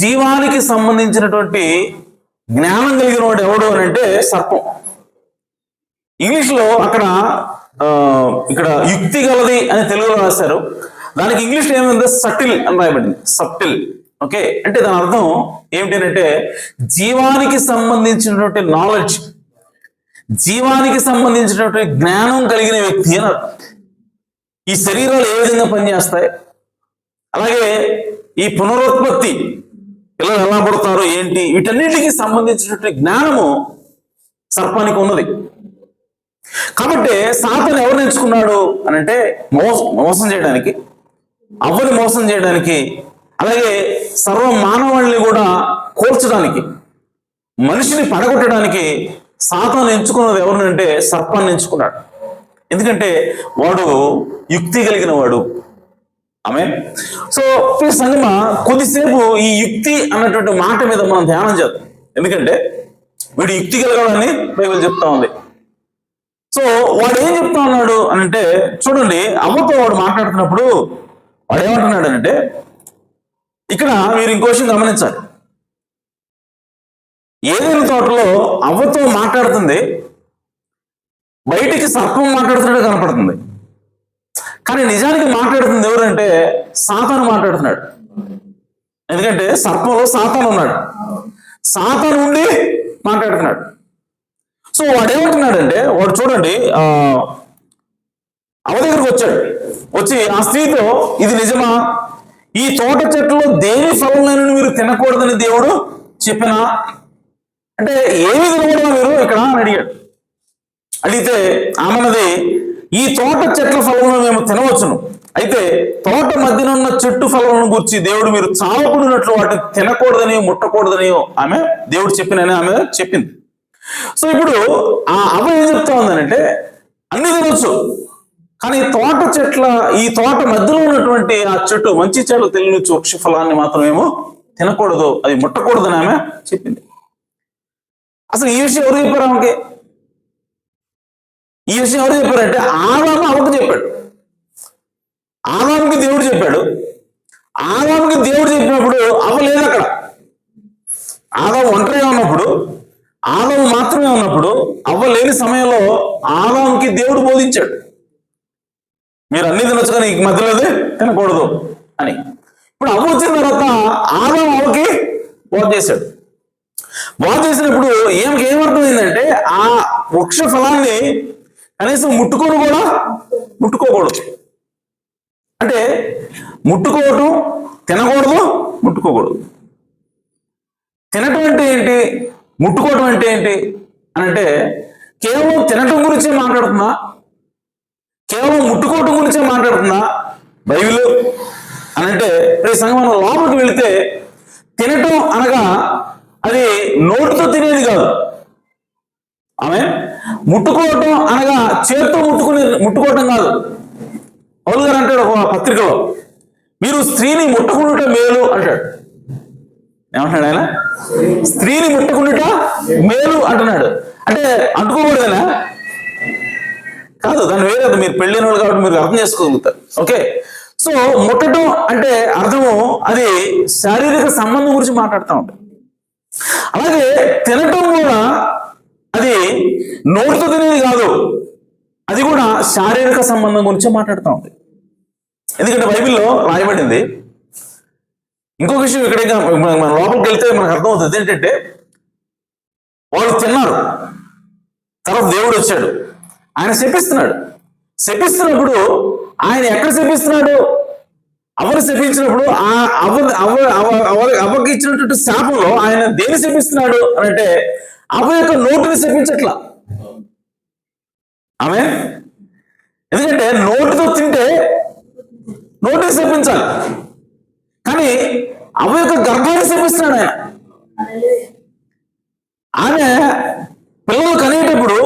జీవానికి సంబంధించినటువంటి జ్ఞానం కలిగిన వాడు ఎవడు అని అంటే సర్పం. ఇంగ్లీష్లో ఇక్కడ యుక్తి గలది అని తెలుగులో రాశారు, దానికి ఇంగ్లీష్లో ఏమైంది సటిల్ అని రాయబడింది. సటిల్. ఓకే, అంటే దాని అర్థం ఏమిటంటే జీవానికి సంబంధించినటువంటి నాలెడ్జ్, జీవానికి సంబంధించినటువంటి జ్ఞానం కలిగిన వ్యక్తి అని అర్థం. ఈ శరీరాలు ఏ విధంగా పనిచేస్తాయి, అలాగే ఈ పునరుత్పత్తి, పిల్లలు ఎలా పడతారు ఏంటి, వీటన్నిటికీ సంబంధించినటువంటి జ్ఞానము సర్పానికి ఉన్నది. కాబట్టి సాతాను ఎవరు ఎంచుకున్నాడు అని అంటే మోసం చేయడానికి, అవ్వని మోసం చేయడానికి, అలాగే సర్వ మానవాళిని కూడా కోల్చడానికి, మనిషిని పడగొట్టడానికి సాతాను ఎంచుకున్నది ఎవరినంటే సర్పాన్ని ఎంచుకున్నాడు. ఎందుకంటే వాడు యుక్తి కలిగిన వాడు. ఆమేన్. సో ఈ సంగమా కొద్దిసేపు ఈ యుక్తి అన్నటువంటి మాట మీద మనం ధ్యానం చేద్దాం. ఎందుకంటే వీడు యుక్తి కలగాలని బైబిల్ చెప్తా ఉంది. సో వాడు ఏం చెప్తా ఉన్నాడు అని అంటే, చూడండి, అవ్వతో వాడు మాట్లాడుతున్నప్పుడు వాడు ఏమంటున్నాడు అంటే, ఇక్కడ మీరు ఇంకో విషయం గమనించాలి. ఏదైనా తోటలో అవ్వతో మాట్లాడుతుంది, బయటికి సర్పం మాట్లాడుతున్నాడు కనపడుతుంది, కానీ నిజానికి మాట్లాడుతుంది ఎవరంటే సాతాను మాట్లాడుతున్నాడు. ఎందుకంటే సర్పంలో సాతాను ఉన్నాడు, సాతాను ఉండి మాట్లాడుతున్నాడు. సో వాడు ఏమంటున్నాడంటే, వాడు చూడండి అవ్వ దగ్గరకు వచ్చాడు, వచ్చి ఆ స్త్రీతో, ఇది నిజమా, ఈ తోట చెట్టులో దేని ఫలములను మీరు తినకూడదని దేవుడు చెప్పినా అంటే ఏమి తినకూడదు మీరు ఇక్కడ అని అడిగాడు. అడిగితే ఆమెనది, ఈ తోట చెట్ల ఫలములను మేము తినవచ్చును, అయితే తోట మధ్యన ఉన్న చెట్టు ఫలములను గురించి దేవుడు మీరు చావకూడనట్లు వాటిని తినకూడదని ముట్టకూడదని ఆమె దేవుడు చెప్పినని ఆమె చెప్పింది. సో ఇప్పుడు ఆ అవ్వ ఏం చెప్తా ఉందనంటే, అన్ని తినొచ్చు, కానీ ఈ తోట మధ్యలో ఉన్నటువంటి ఆ చెట్టు మంచి చెడు తెలియని వృక్ష ఫలాన్ని మాత్రమేమో తినకూడదు, అది ముట్టకూడదని ఆమె చెప్పింది. అసలు ఈ విషయం ఎవరు చెప్పారు ఆమెకి? ఈ విషయం ఎవరు చెప్పారంటే ఆదాము అవ్వకు చెప్పాడు. ఆదాముకి దేవుడు చెప్పాడు. ఆదాముకి దేవుడు చెప్పినప్పుడు అవ్వ లేదు అక్కడ. ఆదాము ఒంటరిగా ఉన్నప్పుడు, ఆదాము మాత్రమే ఉన్నప్పుడు, అవ్వ లేని సమయంలో ఆదాముకి దేవుడు బోధించాడు, మీరు అన్ని తినొచ్చు కానీ ఈ మధ్యలో తినకూడదు అని. ఇప్పుడు అవ్వ వచ్చిన తర్వాత ఆదాము అవ్వకి బోధ చేశాడు. బోధ చేసినప్పుడు ఏమర్థమైందంటే, ఆ వృక్ష ఫలాన్ని కనీసం ముట్టుకోకూడదు. అంటే ముట్టుకోవటం, తినకూడదు, ముట్టుకోకూడదు. తినటం అంటే ఏంటి, ముట్టుకోవటం అంటే ఏంటి అని అంటే, కేవలం తినటం గురించే మాట్లాడుతున్నా, కేవలం ముట్టుకోవటం గురించే మాట్లాడుతున్నా బైబిల్ అని అంటే, ఈ సంఘం లోపలికి వెళితే తినటం అనగా అది నోటితో తినేది కాదు. ఆమె ముట్టుకోవటం అనగా చేతితో ముట్టుకోవటం కాదు. పౌలు గారు అంటాడు ఒక పత్రికలో, మీరు స్త్రీని ముట్టుకుండుట మేలు అంటాడు. ఏమంటాడు ఆయన? స్త్రీని ముట్టుకుండుట మేలు అంటున్నాడు. అంటే అంటుకోకూడదనా? కాదు, దాని వేరే, మీరు పెళ్ళైన వాళ్ళు కాబట్టి మీరు అర్థం చేసుకోగలుగుతారు. ఓకే, సో ముట్టడం అంటే అర్థము అది శారీరక సంబంధం గురించి మాట్లాడుతూ ఉంటాం. అలాగే తినటం కూడా అది నోటితో తినేది కాదు, అది కూడా శారీరక సంబంధం గురించి మాట్లాడుతూ ఉంది. ఎందుకంటే బైబిల్లో రాయబడింది. ఇంకొక విషయం ఇక్కడ మన లోపలికి వెళ్తే మనకు అర్థమవుతుంది ఏంటంటే, వాళ్ళు తిన్నారు, తర్వాత దేవుడు వచ్చాడు, ఆయన శపిస్తున్నప్పుడు ఆయన ఎక్కడ శపిస్తున్నాడు? అవ్వను శపించినప్పుడు ఆ అవ్వకి ఇచ్చినటువంటి శాపంలో ఆయన దేని శపిస్తున్నాడు అని అంటే, అవ్వ యొక్క నోటిని శపించట్లా ఆమె. ఎందుకంటే నోటితో తింటే నోటిని శపించాలి, కానీ అవ్వ యొక్క గర్భాన్ని శపిస్తున్నాడు ఆయన. ఆమె పిల్లలు కనేటప్పుడు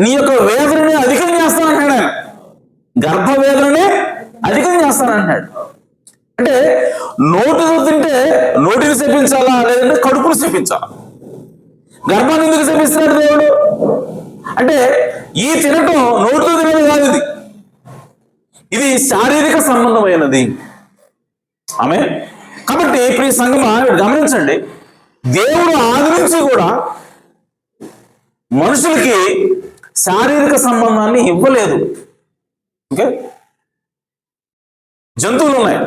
నీ యొక్క వేదనని అధికం చేస్తానంటాడు ఆయన, గర్భ వేదనని అధికం చేస్తానంటున్నాడు. అంటే నోటితో తింటే నోటిని శపించాలా, లేదంటే కడుపును శపించాలా? గర్భాన్ని ఎందుకు శపిస్తున్నాడు దేవుడు అంటే, ఈ తినటం నోటితో తినడం కాదు, ఇది శారీరక సంబంధమైనది. ఆమె కాబట్టి ఇప్పుడు ఈ సంగమా గమనించండి, దేవుడు ఆది నుంచి కూడా మనుషులకి శారీరక సంబంధాన్ని ఇవ్వలేదు. ఓకే, జంతువులు ఉన్నాయి,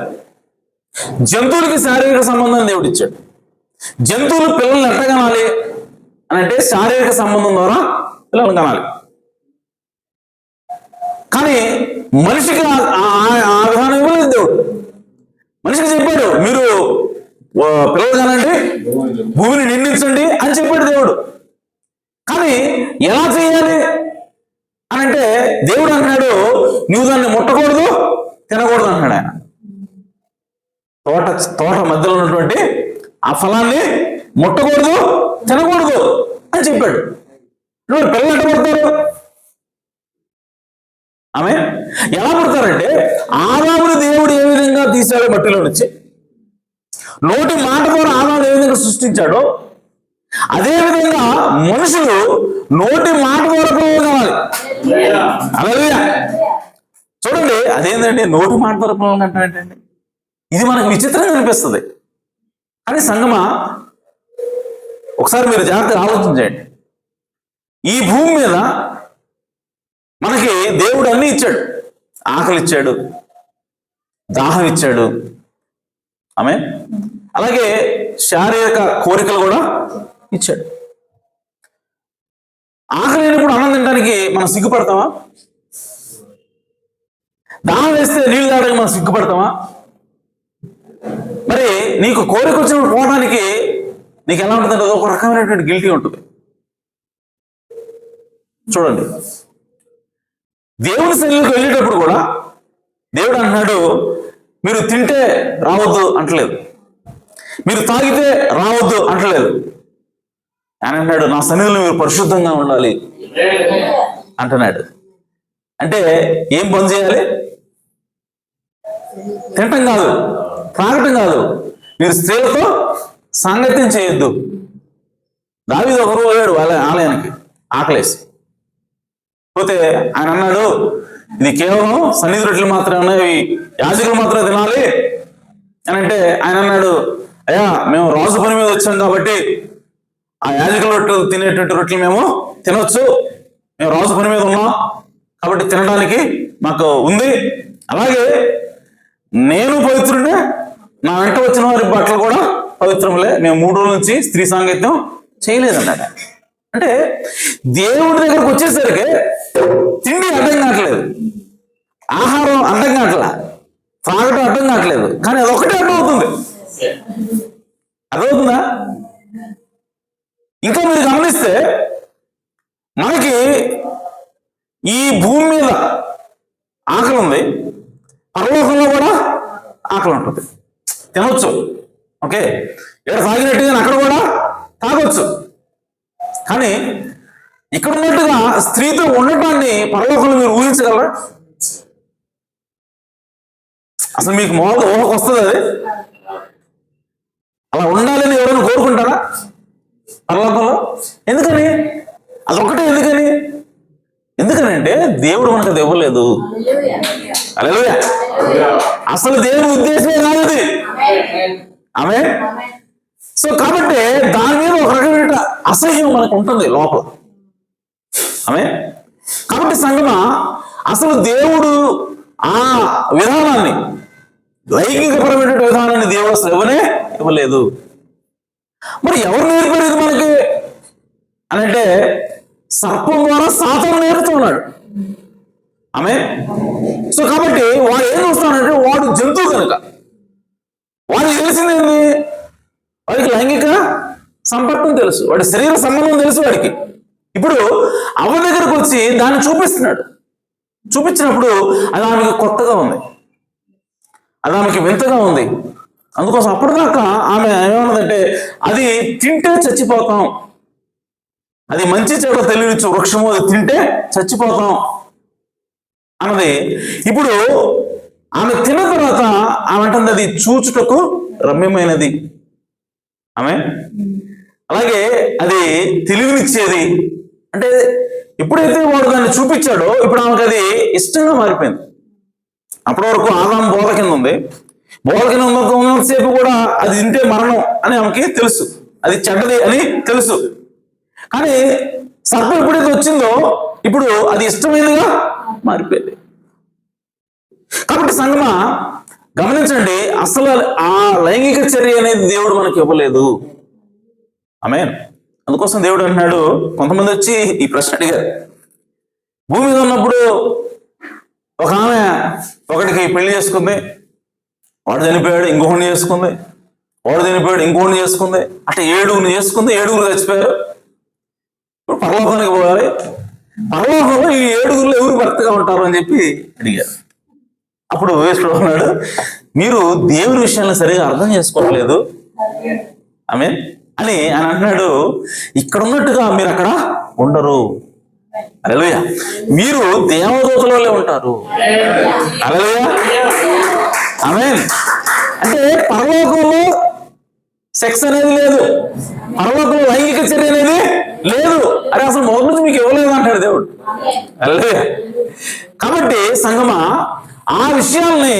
జంతువులకి శారీరక సంబంధాన్ని దేవుడు ఇచ్చాడు. జంతువులు పిల్లల్ని ఎట్లా కనాలి అని అంటే శారీరక సంబంధం ద్వారా పిల్లల్ని కనాలి. కానీ మనిషికి ఆ విధానం ఇవ్వలేదు దేవుడు. మనిషికి చెప్పాడు, మీరు పిల్లలు కానండి, భూమిని నిందించండి అని చెప్పాడు దేవుడు. కానీ ఎలా చేయాలి అని అంటే దేవుడు అంటున్నాడు, నువ్వు దాన్ని ముట్టకూడదు, తినకూడదు అంటున్నాడు ఆయన. తోట మధ్యలో ఉన్నటువంటి ఆ ఫలాన్ని ముట్టకూడదు, తినకూడదు అని చెప్పాడు. పిల్లలు ఎట్లా పడతారు? ఆమె ఎలా పడతారంటే, ఆదాముని దేవుడు ఏ విధంగా తీశాడో మట్టిలో నుంచి, నోటి మాట ద్వారా ఆదాముని ఏ విధంగా సృష్టించాడో, అదే విధంగా మనుషులు నోటి మాట ద్వారా పిల్లలు కావాలి. హల్లెలూయా. చూడండి, అదేంటండి నోటి మాట ద్వారా పిల్లలు అంటే ఏంటండి? ఇది మనకు విచిత్రంగా అనిపిస్తుంది. కానీ సంగమా, ఒకసారి మీరు జాగ్రత్తగా ఆలోచించండి. ఈ భూమి మీద మనకి దేవుడు అన్ని ఇచ్చాడు. ఆకలి ఇచ్చాడు, దాహం ఇచ్చాడు, ఆమె అలాగే శారీరక కోరికలు కూడా ఇచ్చాడు. ఆకలి అయినప్పుడు అన్నం తినడానికి మనం సిగ్గుపడతామా? దాహం వేస్తే నీళ్లు తాగడానికి మనం సిగ్గుపడతామా? మరి నీకు కోరిక వచ్చినప్పుడు పోవడానికి నీకు ఎలా ఉంటుందంటే ఒక రకమైనటువంటి గిల్టీ ఉంటుంది. చూడండి, దేవుని సన్నిధికి వెళ్ళేటప్పుడు కూడా దేవుడు అంటున్నాడు, మీరు తింటే రావద్దు అంటలేదు, మీరు తాగితే రావద్దు అంటలేదు. ఆయన అంటున్నాడు, నా సన్నిధిలో మీరు పరిశుద్ధంగా ఉండాలి అంటున్నాడు. అంటే ఏం పని చేయాలి? తినటం కాదు, తాగటం కాదు, మీరు స్త్రీలతో సాంగత్యం చేయొద్దు. దావీదు ఒకరు పోయాడు వాళ్ళ ఆలయానికి ఆకలేసి పోతే, ఆయన అన్నాడు, ఇది కేవలం సన్నిధి రొట్టెలు మాత్రమే ఉన్నాయి, యాజకులు మాత్రమే తినాలి అని అంటే, ఆయన అన్నాడు, అయ్యా మేము రాజు పని మీద వచ్చాం కాబట్టి ఆ యాజకుల రొట్టెలు తినేటువంటి రొట్టెలు మేము తినొచ్చు, మేము రాజు పని మీద ఉన్నాం కాబట్టి తినడానికి మాకు ఉంది. అలాగే నేను పవిత్రుడే, నా వెంట వచ్చిన వారి బట్టలు కూడా పవిత్రములే, మేము 3 రోజుల నుంచి స్త్రీ సాంగత్యం చేయలేదన్నట. అంటే దేవుడి దగ్గరకు వచ్చేసరికి తిండి అర్థం కావట్లేదు, ఆహారం అర్థం కావట్లా, త్రాగటం అర్థం కావట్లేదు, కానీ అదొకటే అర్థం అవుతుంది. అర్థమవుతుందా? ఇంకా మీరు గమనిస్తే మనకి ఈ భూమి మీద ఆకలి ఉంది, పరలోకంలో కూడా ఆకలి ఉంటుంది, తినవచ్చు. ఓకే, ఇక్కడ తాగినట్టుగా అక్కడ కూడా తాగొచ్చు. కానీ ఇక్కడ ఉన్నట్టుగా స్త్రీతో ఉండటాన్ని పరలోకంలో మీరు ఊహించగలరా? అసలు మీకు మామూలుగా ఊహకు వస్తుంది అది? అలా ఉండాలని ఎవరైనా కోరుకుంటారా పరలోకంలో? ఎందుకని? అదొక్కటే ఎందుకని? ఎందుకనంటే దేవుడు మనకు అది ఇవ్వలేదు. హల్లెలూయా. అసలు దేవుని ఉద్దేశమే కాదు అది. ఆమె సో కాబట్టి దాని మీద ఒక రకమైన అసహ్యం మనకు ఉంటుంది లోపల. ఆమె కాబట్టి సంగమా, అసలు దేవుడు ఆ విధానాన్ని, లైంగికపరమైన విధానాన్ని దేవుడు అసలు ఇవ్వలేదు. మరి ఎవరు నేర్పారు ఇది మనకి అని అంటే, సర్పం ద్వారా సాతాను నేర్పుతున్నాడు. ఆమె సో కాబట్టి వాడు ఏం చూస్తున్నాడంటే, వాడు జంతువు కనుక వాడికి తెలిసిందేంది? వాడికి లైంగిక సంపర్కం తెలుసు, వాడి శరీర సంబంధం తెలుసు వాడికి. ఇప్పుడు అవ్వ దగ్గరకు వచ్చి దాన్ని చూపిస్తున్నాడు. చూపించినప్పుడు అది ఆమెకి కొత్తగా ఉంది, అది ఆమెకి వింతగా ఉంది. అందుకోసం అప్పటిదాకా ఆమె ఏమన్నదంటే, అది తింటే చచ్చిపోతాం, అది మంచి చెడు తెలియచ్చు వృక్షము, అది తింటే చచ్చిపోతాం అన్నది. ఇప్పుడు ఆమె తిన్న తర్వాత ఆమె అంటుంది, అది చూచుటకు రమ్యమైనది. ఆమె అలాగే అది తెలివినిచ్చేది. అంటే ఎప్పుడైతే వాడు దాన్ని చూపించాడో ఇప్పుడు ఆమెకు అది ఇష్టంగా మారిపోయింది. అప్పటి వరకు ఆదాము బోధ కింద ఉంది, బోధ కింద ఉన్నంతసేపు కూడా అది తింటే మరణం అని ఆమెకి తెలుసు, అది చెడ్డది అని తెలుసు. కానీ సర్పం ఎప్పుడైతే వచ్చిందో ఇప్పుడు అది ఇష్టమైనదిగా మారిపోయింది. కాబట్టి సంగమా గమనించండి, అసలు ఆ లైంగిక చర్య అనేది దేవుడు మనకి ఇవ్వలేదు. ఆమేన్. అందుకోసం దేవుడు అంటున్నాడు, కొంతమంది వచ్చి ఈ ప్రశ్న అడిగారు, భూమి మీద ఉన్నప్పుడు ఒక ఆమె ఒకటికి పెళ్లి చేసుకుంది, వాడు చనిపోయాడు, ఇంకొకరిని చేసుకుంది, వాడు చనిపోయాడు, ఇంకొకరిని చేసుకుంది, అంటే 7 చేసుకుంది, 7 చచ్చిపోయారు. ఇప్పుడు పరలోకానికి పోవాలి, పరలోకంలో ఈ 7 ఎవరు భర్తగా ఉంటారు అని చెప్పి అడిగారు. అప్పుడు వేసుడు అన్నాడు, మీరు దేవుని విషయాన్ని సరిగా అర్థం చేసుకోవట్లేదు ఆమె అని ఆయన అంటున్నాడు. ఇక్కడ ఉన్నట్టుగా మీరు అక్కడ ఉండరు. హల్లెలూయా. మీరు దేవదూతలలో ఉంటారు. హల్లెలూయా. ఆమేన్. అంటే పరలోకంలో సెక్స్ అనేది లేదు, పరలోకంలో లైంగిక చర్య అనేది లేదు. అరే అసలు మొదటి నుంచి మీకు ఇవ్వలేదు అంటాడు దేవుడు. హల్లెలూయా. కాబట్టి సంగమా, ఆ విషయాల్ని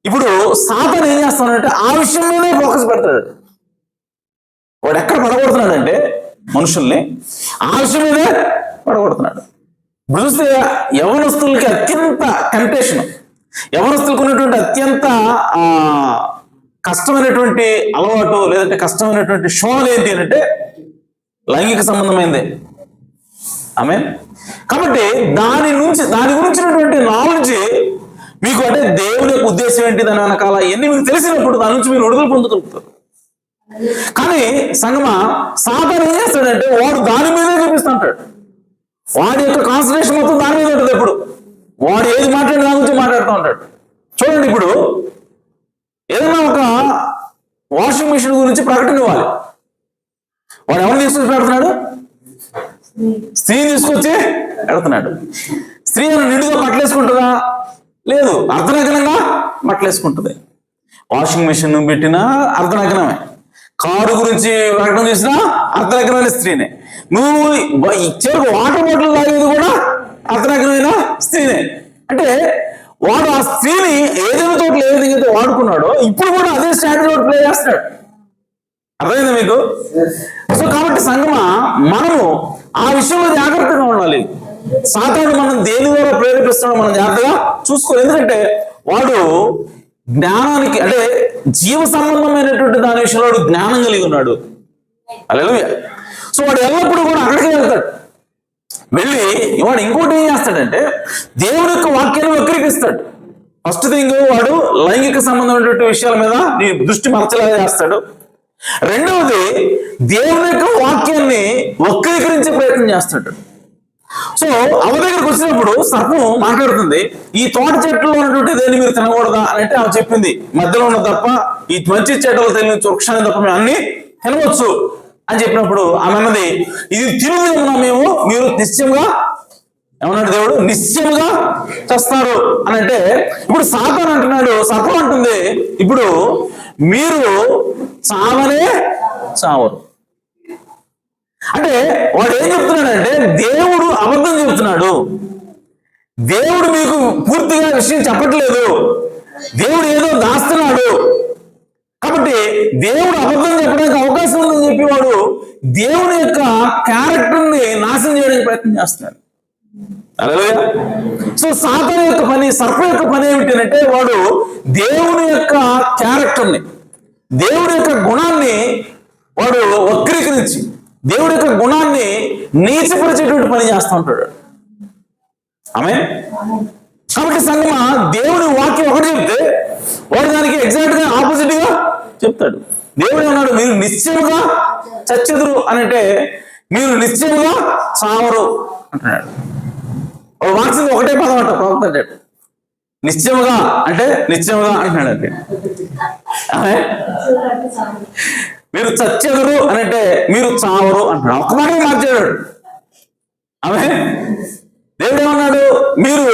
ఇప్పుడు సాతాను ఏం చేస్తానంటే ఆ విషయం మీదే ఫోకస్ పెడతాడు. వాడు ఎక్కడ పడగొడుతున్నాడంటే మనుషుల్ని ఆ విషయం మీదే పడగొడుతున్నాడు. ఇప్పుడు చూస్తే యవనస్తులకి అత్యంత టెంప్టేషన్, యవనస్తులకు ఉన్నటువంటి అత్యంత కష్టమైనటువంటి అలవాటు లేదంటే కష్టమైనటువంటి శోధన ఏంటి అంటే లైంగిక సంబంధమైందే. ఆమేన్. కాబట్టి దాని గురించినటువంటి నాలెడ్జ్ మీకు, అంటే దేవుని యొక్క ఉద్దేశం ఏంటి, దాని వెనకాల ఎన్ని మీకు తెలిసినప్పుడు దాని నుంచి మీరు విడుదల పొందగలుగుతారు. కానీ సంగమా, సాతాను ఏం చేస్తాడంటే వాడు దాని మీదే చూపిస్తుంటాడు. వాడి యొక్క కాన్సన్ట్రేషన్ మొత్తం దాని మీద ఉంటుంది. ఎప్పుడు వాడు ఏది మాట్లాడి దాని గురించి మాట్లాడుతూ ఉంటాడు. చూడండి, ఇప్పుడు ఏదైనా ఒక వాషింగ్ మిషన్ గురించి ప్రకటన ఇవ్వాలి. వాడు ఎవరిని తీసుకొచ్చి పెడుతున్నాడు? స్త్రీని తీసుకొచ్చి పెడుతున్నాడు. స్త్రీ నిండుగా బట్టలేసుకుంటుందా? లేదు, అర్ధనగ్నంగా బట్టలేసుకుంటుంది. వాషింగ్ మిషన్ పెట్టినా అర్ధనగ్నమే. కారు గురించి ప్రకటన చేసినా అర్ధనగ్నమైన స్త్రీనే. నువ్వు చివరికి వాటర్ బాటిల్ తాగేది కూడా అర్ధనగ్నమైన స్త్రీనే. అంటే వాడు ఆ స్త్రీని ఏదైనా చోట్ల ఏ విధంగా అయితే వాడుకున్నాడో ఇప్పుడు కూడా అదే స్ట్రాటజీ ప్లే చేస్తున్నాడు. అర్థమైందా మీకు? సో కాబట్టి సంగమా, మనము ఆ విషయంలో జాగ్రత్తగా ఉండాలి. సాతాను మనం దేని ద్వారా ప్రేరేపిస్తున్నాడో మనం జాగ్రత్తగా చూసుకోవాలి. ఎందుకంటే వాడు జ్ఞానానికి, అంటే జీవ సంబంధమైనటువంటి దాని విషయంలో వాడు జ్ఞానం కలిగి ఉన్నాడు. హల్లెలూయా. సో వాడు ఎల్లప్పుడూ కూడా అక్కడికే వెళ్తాడు. వెళ్ళి వాడు ఇంకోటి ఏం చేస్తాడంటే దేవుని యొక్క వాక్యాన్ని వక్రీకరిస్తాడు. ఫస్ట్ థింగ్, వాడు లైంగిక సంబంధమైనటువంటి విషయాల మీద నీ దృష్టి మరచలేగా చేస్తాడు. రెండవది, దేవుని యొక్క వాక్యాన్ని వక్రీకరించే ప్రయత్నం చేస్తాడు. సో అవ దగ్గరకు వచ్చినప్పుడు సర్పం మాట్లాడుతుంది, ఈ తోట చెట్టులో ఉన్నటువంటి దేన్ని మీరు తినకూడదా అని అంటే ఆమె చెప్పింది, మధ్యలో ఉన్న తప్ప ఈ మంచి చెట్టులో తెలియని వృక్షాన్ని తప్ప మేము అన్ని తినవచ్చు అని చెప్పినప్పుడు ఆమె అన్నది, ఇది తినలేమున్నా మేము, మీరు నిశ్చయంగా, ఏమన్నాడు దేవుడు, నిశ్చయంగా చేస్తారు అని అంటే, ఇప్పుడు సాతాను అంటున్నాడు, సర్పం అంటుంది, ఇప్పుడు మీరు చావనే చావరు. అంటే వాడు ఏం చెప్తున్నాడంటే దేవుడు అబద్ధం చెప్తున్నాడు. దేవుడు మీకు పూర్తిగా విషయం చెప్పట్లేదు, దేవుడు ఏదో దాస్తున్నాడు. కాబట్టి దేవుడు అబద్ధం చెప్పడానికి అవకాశం ఉందని చెప్పి వాడు దేవుని యొక్క క్యారెక్టర్ని నాశనం చేయడానికి ప్రయత్నం చేస్తున్నాడు. హల్లెలూయా. సో సాతాను యొక్క పని, సర్పం యొక్క పని ఏమిటంటే వాడు దేవుని యొక్క క్యారెక్టర్ని, దేవుడి యొక్క గుణాన్ని వాడు వక్రీకరించి దేవుడి యొక్క గుణాన్ని నీచపరిచేటువంటి పని చేస్తూ ఉంటాడు. ఆమేన్. కాబట్టి సంగమా, దేవుడి వాక్యం ఒకటి చెప్తే వాడు దానికి ఎగ్జాక్ట్ గా ఆపోజిట్ గా చెప్తాడు. దేవుడు అన్నాడు, మీరు నిశ్చయముగా చచ్చెదురు అని అంటే మీరు నిశ్చయముగా చావరు అంటున్నాడు. ఒక వాక్యం ఒకటే పదం అంట, ప్రవక్త అంటాడు నిశ్చయముగా అంటే నిశ్చయముగా అంటున్నాడు. అంటే మీరు చచ్చెదురు అని అంటే మీరు చావరు అంటున్నాడు. ఒక్క మాట మార్చాడు. ఆమె దేవుడు ఏమన్నాడు, మీరు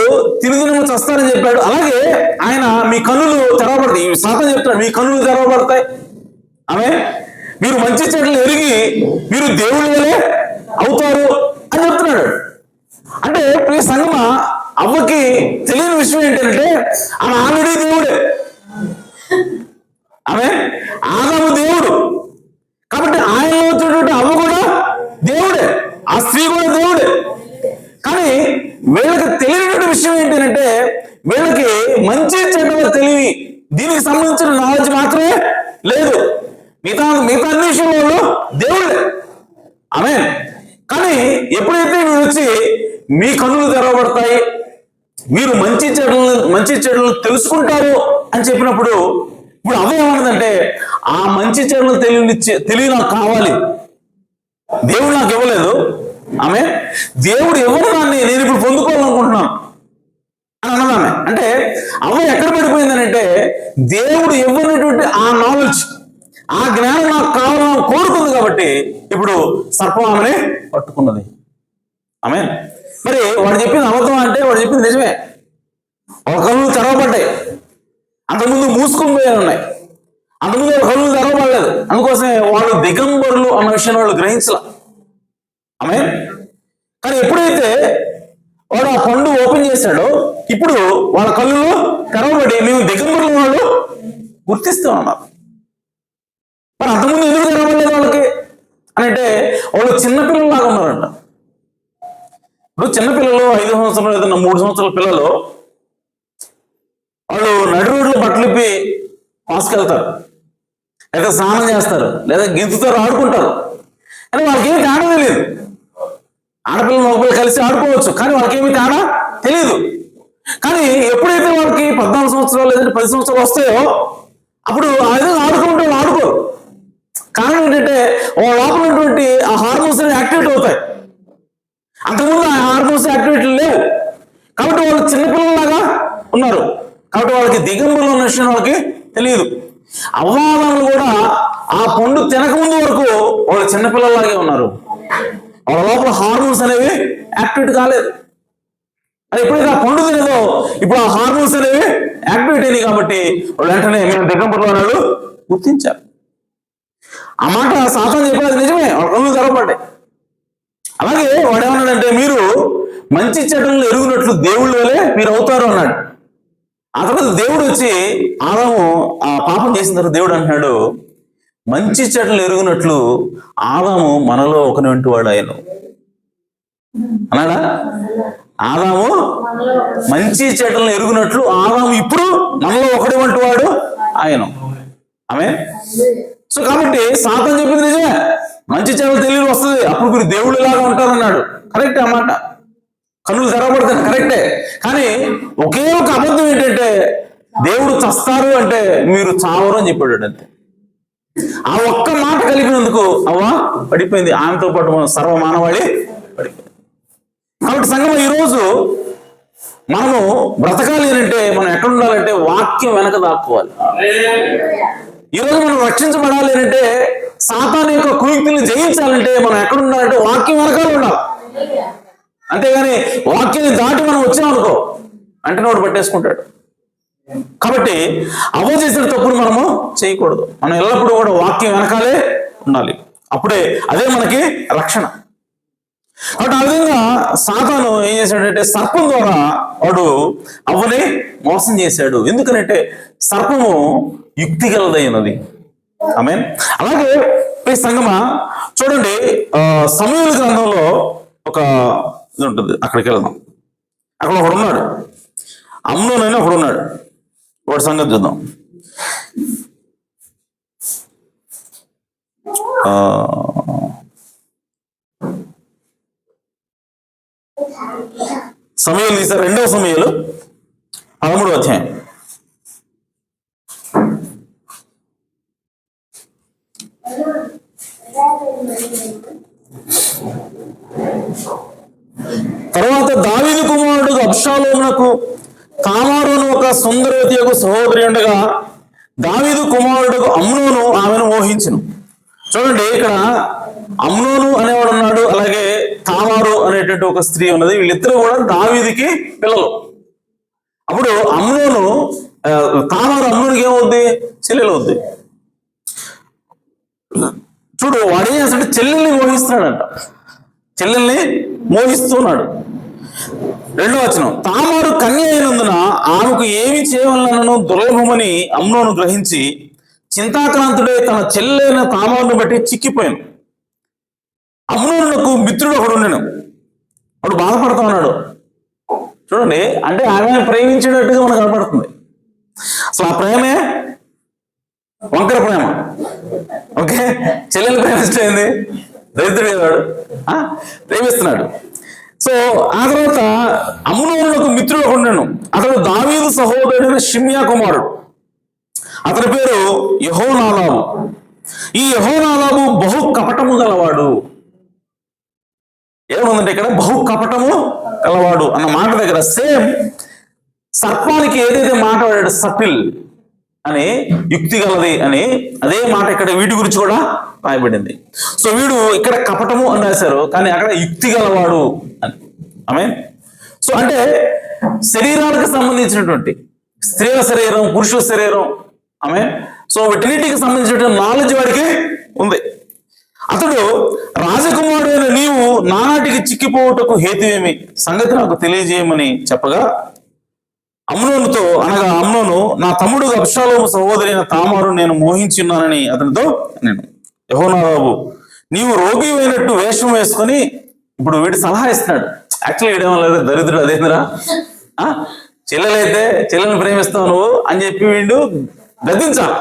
తిరుదినము చస్తారని చెప్పాడు. అలాగే ఆయన మీ కన్నులు తెరవబడతాయి. సాతాను చెప్తాడు, మీ కన్నులు తెరవబడతాయి. ఆమె మీరు మంచి చెట్లు ఎరిగి మీరు దేవుడి వలె అవుతారు అని చెప్తున్నాడు. అంటే ప్రియ సంగమా, అవ్వకి తెలియని విషయం ఏంటంటే ఆమె ఆల్రెడీ దేవుడే. ఆమె ఆదాము దేవుడు, కాబట్టి ఆయనలో వచ్చేటువంటి అవ్వ కూడా దేవుడే, ఆ స్త్రీ కూడా దేవుడే. కానీ వీళ్ళకి తెలియనటువంటి విషయం ఏంటంటే వీళ్ళకి మంచి చెడ్డల తెలివి, దీనికి సంబంధించిన నాలెడ్జ్ మాత్రమే లేదు. మిగతా అన్ని విషయంలో దేవుడే. ఆమేన్. కానీ ఎప్పుడైతే మీరు వచ్చి మీ కన్నులు తెరవబడతాయి, మీరు మంచి చెడులను తెలుసుకుంటారు అని చెప్పినప్పుడు, ఇప్పుడు అవ్వ ఏమన్నదంటే ఆ మంచి చెడులను తెలివి నాకు కావాలి, దేవుడు నాకు ఇవ్వలేదు. ఆమె దేవుడు ఎవరు దాన్ని నేను ఇప్పుడు పొందుకోవాలనుకుంటున్నాను అని అన్నదామె. అంటే అవ్వ ఎక్కడ పడిపోయిందని అంటే దేవుడు ఇవ్వనటువంటి ఆ నాలెడ్జ్, ఆ జ్ఞానం నాకు కావాలని కోరుకుంది. కాబట్టి ఇప్పుడు సర్పం ఆమెనే పట్టుకున్నది. ఆమె మరి వాడు చెప్పింది అబద్ధం అంటే వాడు చెప్పింది నిజమే. ఒక కళ్ళు తెరవబడ్డాయి, అంతకుముందు మూసుకొని పోయాయి ఉన్నాయి. అంతకుముందు ఒక కళ్ళు తెరవబడలేదు. అందుకోసమే వాళ్ళు దిగంబరులు అన్న విషయాన్ని వాళ్ళు గ్రహించలా. ఆమె కానీ ఎప్పుడైతే వాడు ఆ పండు ఓపెన్ చేశాడో ఇప్పుడు వాళ్ళ కళ్ళు తెరవబడి మేము దిగంబరులు వాళ్ళు గుర్తిస్తూ ఉన్నారు. మరి అంతకుముందు ఎందుకు తెరవబడలేదు వాళ్ళకి అని అంటే వాళ్ళు చిన్నపిల్లలాగా ఉన్నారంట. ఇప్పుడు చిన్నపిల్లలు 5 సంవత్సరాలు ఏదన్నా 3 సంవత్సరాల పిల్లలు వాళ్ళు నడి రోడ్లు బట్టలిప్పి పాసుకెళ్తారు, లేదా స్నానం చేస్తారు, లేదా గెంతుతారు, ఆడుకుంటారు. కానీ వాళ్ళకేమి తేడా తెలియదు. ఆడపిల్లలు మగపిల్లలు కలిసి ఆడుకోవచ్చు, కానీ వాళ్ళకేమి తేడా తెలియదు. కానీ ఎప్పుడైతే వాళ్ళకి 14 సంవత్సరాలు లేదంటే 10 సంవత్సరాలు వస్తాయో అప్పుడు ఆ విధంగా ఆడుకుంటే ఆడుకోరు. కారణం ఏంటంటే వాళ్ళ లోపల ఉన్నటువంటి ఆ హార్మోన్స్ యాక్టివేట్ అవుతాయి. అంతకుముందు ఆ హార్మోన్స్ యాక్టివిటీలు లేవు కాబట్టి వాళ్ళు చిన్నపిల్లలాగా ఉన్నారు. కాబట్టి వాళ్ళకి దిగంబరంలో ఉన్న విషయం వాళ్ళకి తెలియదు. అవ్వాదములు కూడా ఆ పండు తినకముందు వరకు వాళ్ళు చిన్నపిల్లలాగే ఉన్నారు. వాళ్ళ లోపల హార్మోన్స్ అనేవి యాక్టివేట్ కాలేదు. అది ఎప్పుడైతే ఆ పండు తినదో ఇప్పుడు ఆ హార్మోన్స్ అనేవి యాక్టివేట్ అయినాయి కాబట్టి వాళ్ళు వెంటనే మేము దిగంబరంలో ఉన్నాడు గుర్తించారు. ఆ మాట సాతాను చెప్పేది నిజమే, వాళ్ళ కళ్ళు తెరవబడ్డాయి. అలాగే వాడు ఏమన్నాడంటే మీరు మంచి చెడ్డలను ఎరుగునట్లు దేవుళ్ళ వలె మీరు అవుతారు అన్నాడు. ఆ తర్వాత దేవుడు వచ్చి ఆదాము ఆ పాపం చేసిన తర్వాత దేవుడు అంటున్నాడు మంచి చెడ్డలు ఎరుగునట్లు ఆదాము మనలో ఒకని వంటి వాడు ఆయన అన్నాడా. ఆదాము మంచి చెడ్డలను ఎరుగునట్లు ఆదాము ఇప్పుడు మనలో ఒకటి వంటి వాడు ఆయన. ఆమె సో కాబట్టి సాతాను చెప్పింది నిజమే, మంచి చెడ్డలు తెలియదు వస్తుంది, అప్పుడు మీరు దేవుళ్ళు లాగా ఉంటారన్నాడు. కరెక్టే ఆ మాట, కన్నులు తెరవబడతాయి, కరెక్టే. కానీ ఒకే ఒక అబద్ధం ఏంటంటే దేవుడు చస్తారు అంటే మీరు చావరు అని చెప్పాడు. అంతే. ఆ ఒక్క మాట కలిపినందుకు అవ్వ పడిపోయింది, ఆమెతో పాటు మనం సర్వ మానవాళి పడిపోయింది. కాబట్టి సంగమం ఈరోజు మనము బ్రతకాలి అంటే మనం ఎక్కడ ఉండాలంటే వాక్యం వెనక దాక్కోవాలి. ఈరోజు మనం రక్షించబడాలి అంటే సాతాను యొక్క కుయుక్తుల్ని జయించాలంటే మనం ఎక్కడ ఉండాలంటే వాక్యం వెనకాల ఉండాలి. అంతేగాని వాక్యాన్ని దాటి మనం వచ్చామనుకో అంటే నోడు పట్టేసుకుంటాడు. కాబట్టి అవ్వ చేసిన తప్పును మనము చేయకూడదు. మనం ఎల్లప్పుడూ కూడా వాక్యం వెనకాలే ఉండాలి. అప్పుడే అదే మనకి రక్షణ. కాబట్టి ఆ విధంగా సాతాను ఏం చేశాడంటే సర్పం ద్వారా వాడు అవ్వని మోసం చేశాడు. ఎందుకనంటే సర్పము యుక్తి గలదైనది. ఆమేన్. అలాగే ఈ సంగమా చూడండి, సమూయేలు గ్రంథంలో ఒక ఇది ఉంటుంది, అక్కడికి వెళ్దాం. అక్కడ ఒకడు ఉన్నాడు, అమ్నోను అని ఒకడు ఉన్నాడు. వాడి సంగతి చూద్దాం. సమూయేలు తీశారు, 2వ సమూయేలు 13వ అధ్యాయం. తర్వాత దావీదు కుమారుడు అబ్షాలోమునకు తామారును ఒక సుందరవతి యొక్క సహోదరి ఉండగా దావీదు కుమారుడు అమ్నోను ఆమెను మోహించును. చూడండి, ఇక్కడ అమ్నోను అనేవాడు ఉన్నాడు, అలాగే తామారు అనేటువంటి ఒక స్త్రీ ఉన్నది. వీళ్ళిద్దరూ కూడా దావీదుకి పిల్లలు. అప్పుడు అమ్నోను తామారు అమ్నోనికి ఏమవుద్ది? చెల్లెలు అవుద్ది. చూడు, వాడు ఏం చేస్తాడంటే చెల్లెల్ని మోహిస్తున్నాడంట, చెల్లెల్ని మోహిస్తున్నాడు. 2వ వచనం, తామారు కన్య అయినందున ఆమెకు ఏమి చేయవలనను దుర్లభమని అమ్నోను గ్రహించి చింతాక్రాంతుడే తన చెల్లెలైన తామారును బట్టి చిక్కిపోయాను. అమ్నోనుకు మిత్రుడు ఒకడు ఉండెను, వాడు బాధపడుతూ ఉన్నాడు. చూడండి, అంటే ఆమె ప్రేమించేటట్టుగా మనకు కనపడుతుంది. అసలు ఆ ప్రేమే వంకర ప్రేమ. ఓకే, చెల్లెలు ప్రేమించలేంది దరిద్రుడు వాడు ప్రేమిస్తున్నాడు. సో ఆ తర్వాత అమ్నోనుకు మిత్రుడు ఒకడు ఉండెను, అతడు దావీదు సహోదరుడైన షిమ్యా కుమారుడు. అతని పేరు యెహోనాదాబు. ఈ యెహోనాదాబు బహు కపటము గలవాడు. ఏముందంటే ఇక్కడ బహు కపటము గలవాడు అన్న మాట దగ్గర సేమ్ సర్పానికి ఏదైతే మాట వాడాడు సటిల్ అని, యుక్తి గలది అని, అదే మాట ఇక్కడ వీటి గురించి కూడా రాయబడింది. సో వీడు ఇక్కడ కపటము అని రాశారు, కానీ అక్కడ యుక్తి గలవాడు అని. ఆమేన్. సో అంటే శరీరాలకు సంబంధించినటువంటి స్త్రీల శరీరం, పురుషుల శరీరం, ఆమేన్. సో వీటికి సంబంధించినటువంటి నాలెడ్జ్ వాడికి ఉంది. అతడు రాజకుమారుడైన నీవు నానాటికి చిక్కిపోవుటకు హేతువేమి, సంగతి నాకు తెలియజేయమని చెప్పగా అమ్నోనుతో అనగా అమ్నోను నా తమ్ముడు అబ్షాలోము సహోదరి అయిన తామారు నేను మోహించున్నానని అతనితో నేను. యెహోనాదాబు నీవు రోగి అయినట్టు వేషం వేసుకొని, ఇప్పుడు వీడి సలహా ఇస్తున్నాడు. యాక్చువల్లీ వీడేమో లేదు, దరిద్రుడు అదేంద్రా, చెల్లెలైతే చెల్లెలను ప్రేమిస్తావు నువ్వు అని చెప్పి వీడు గద్దించాలి.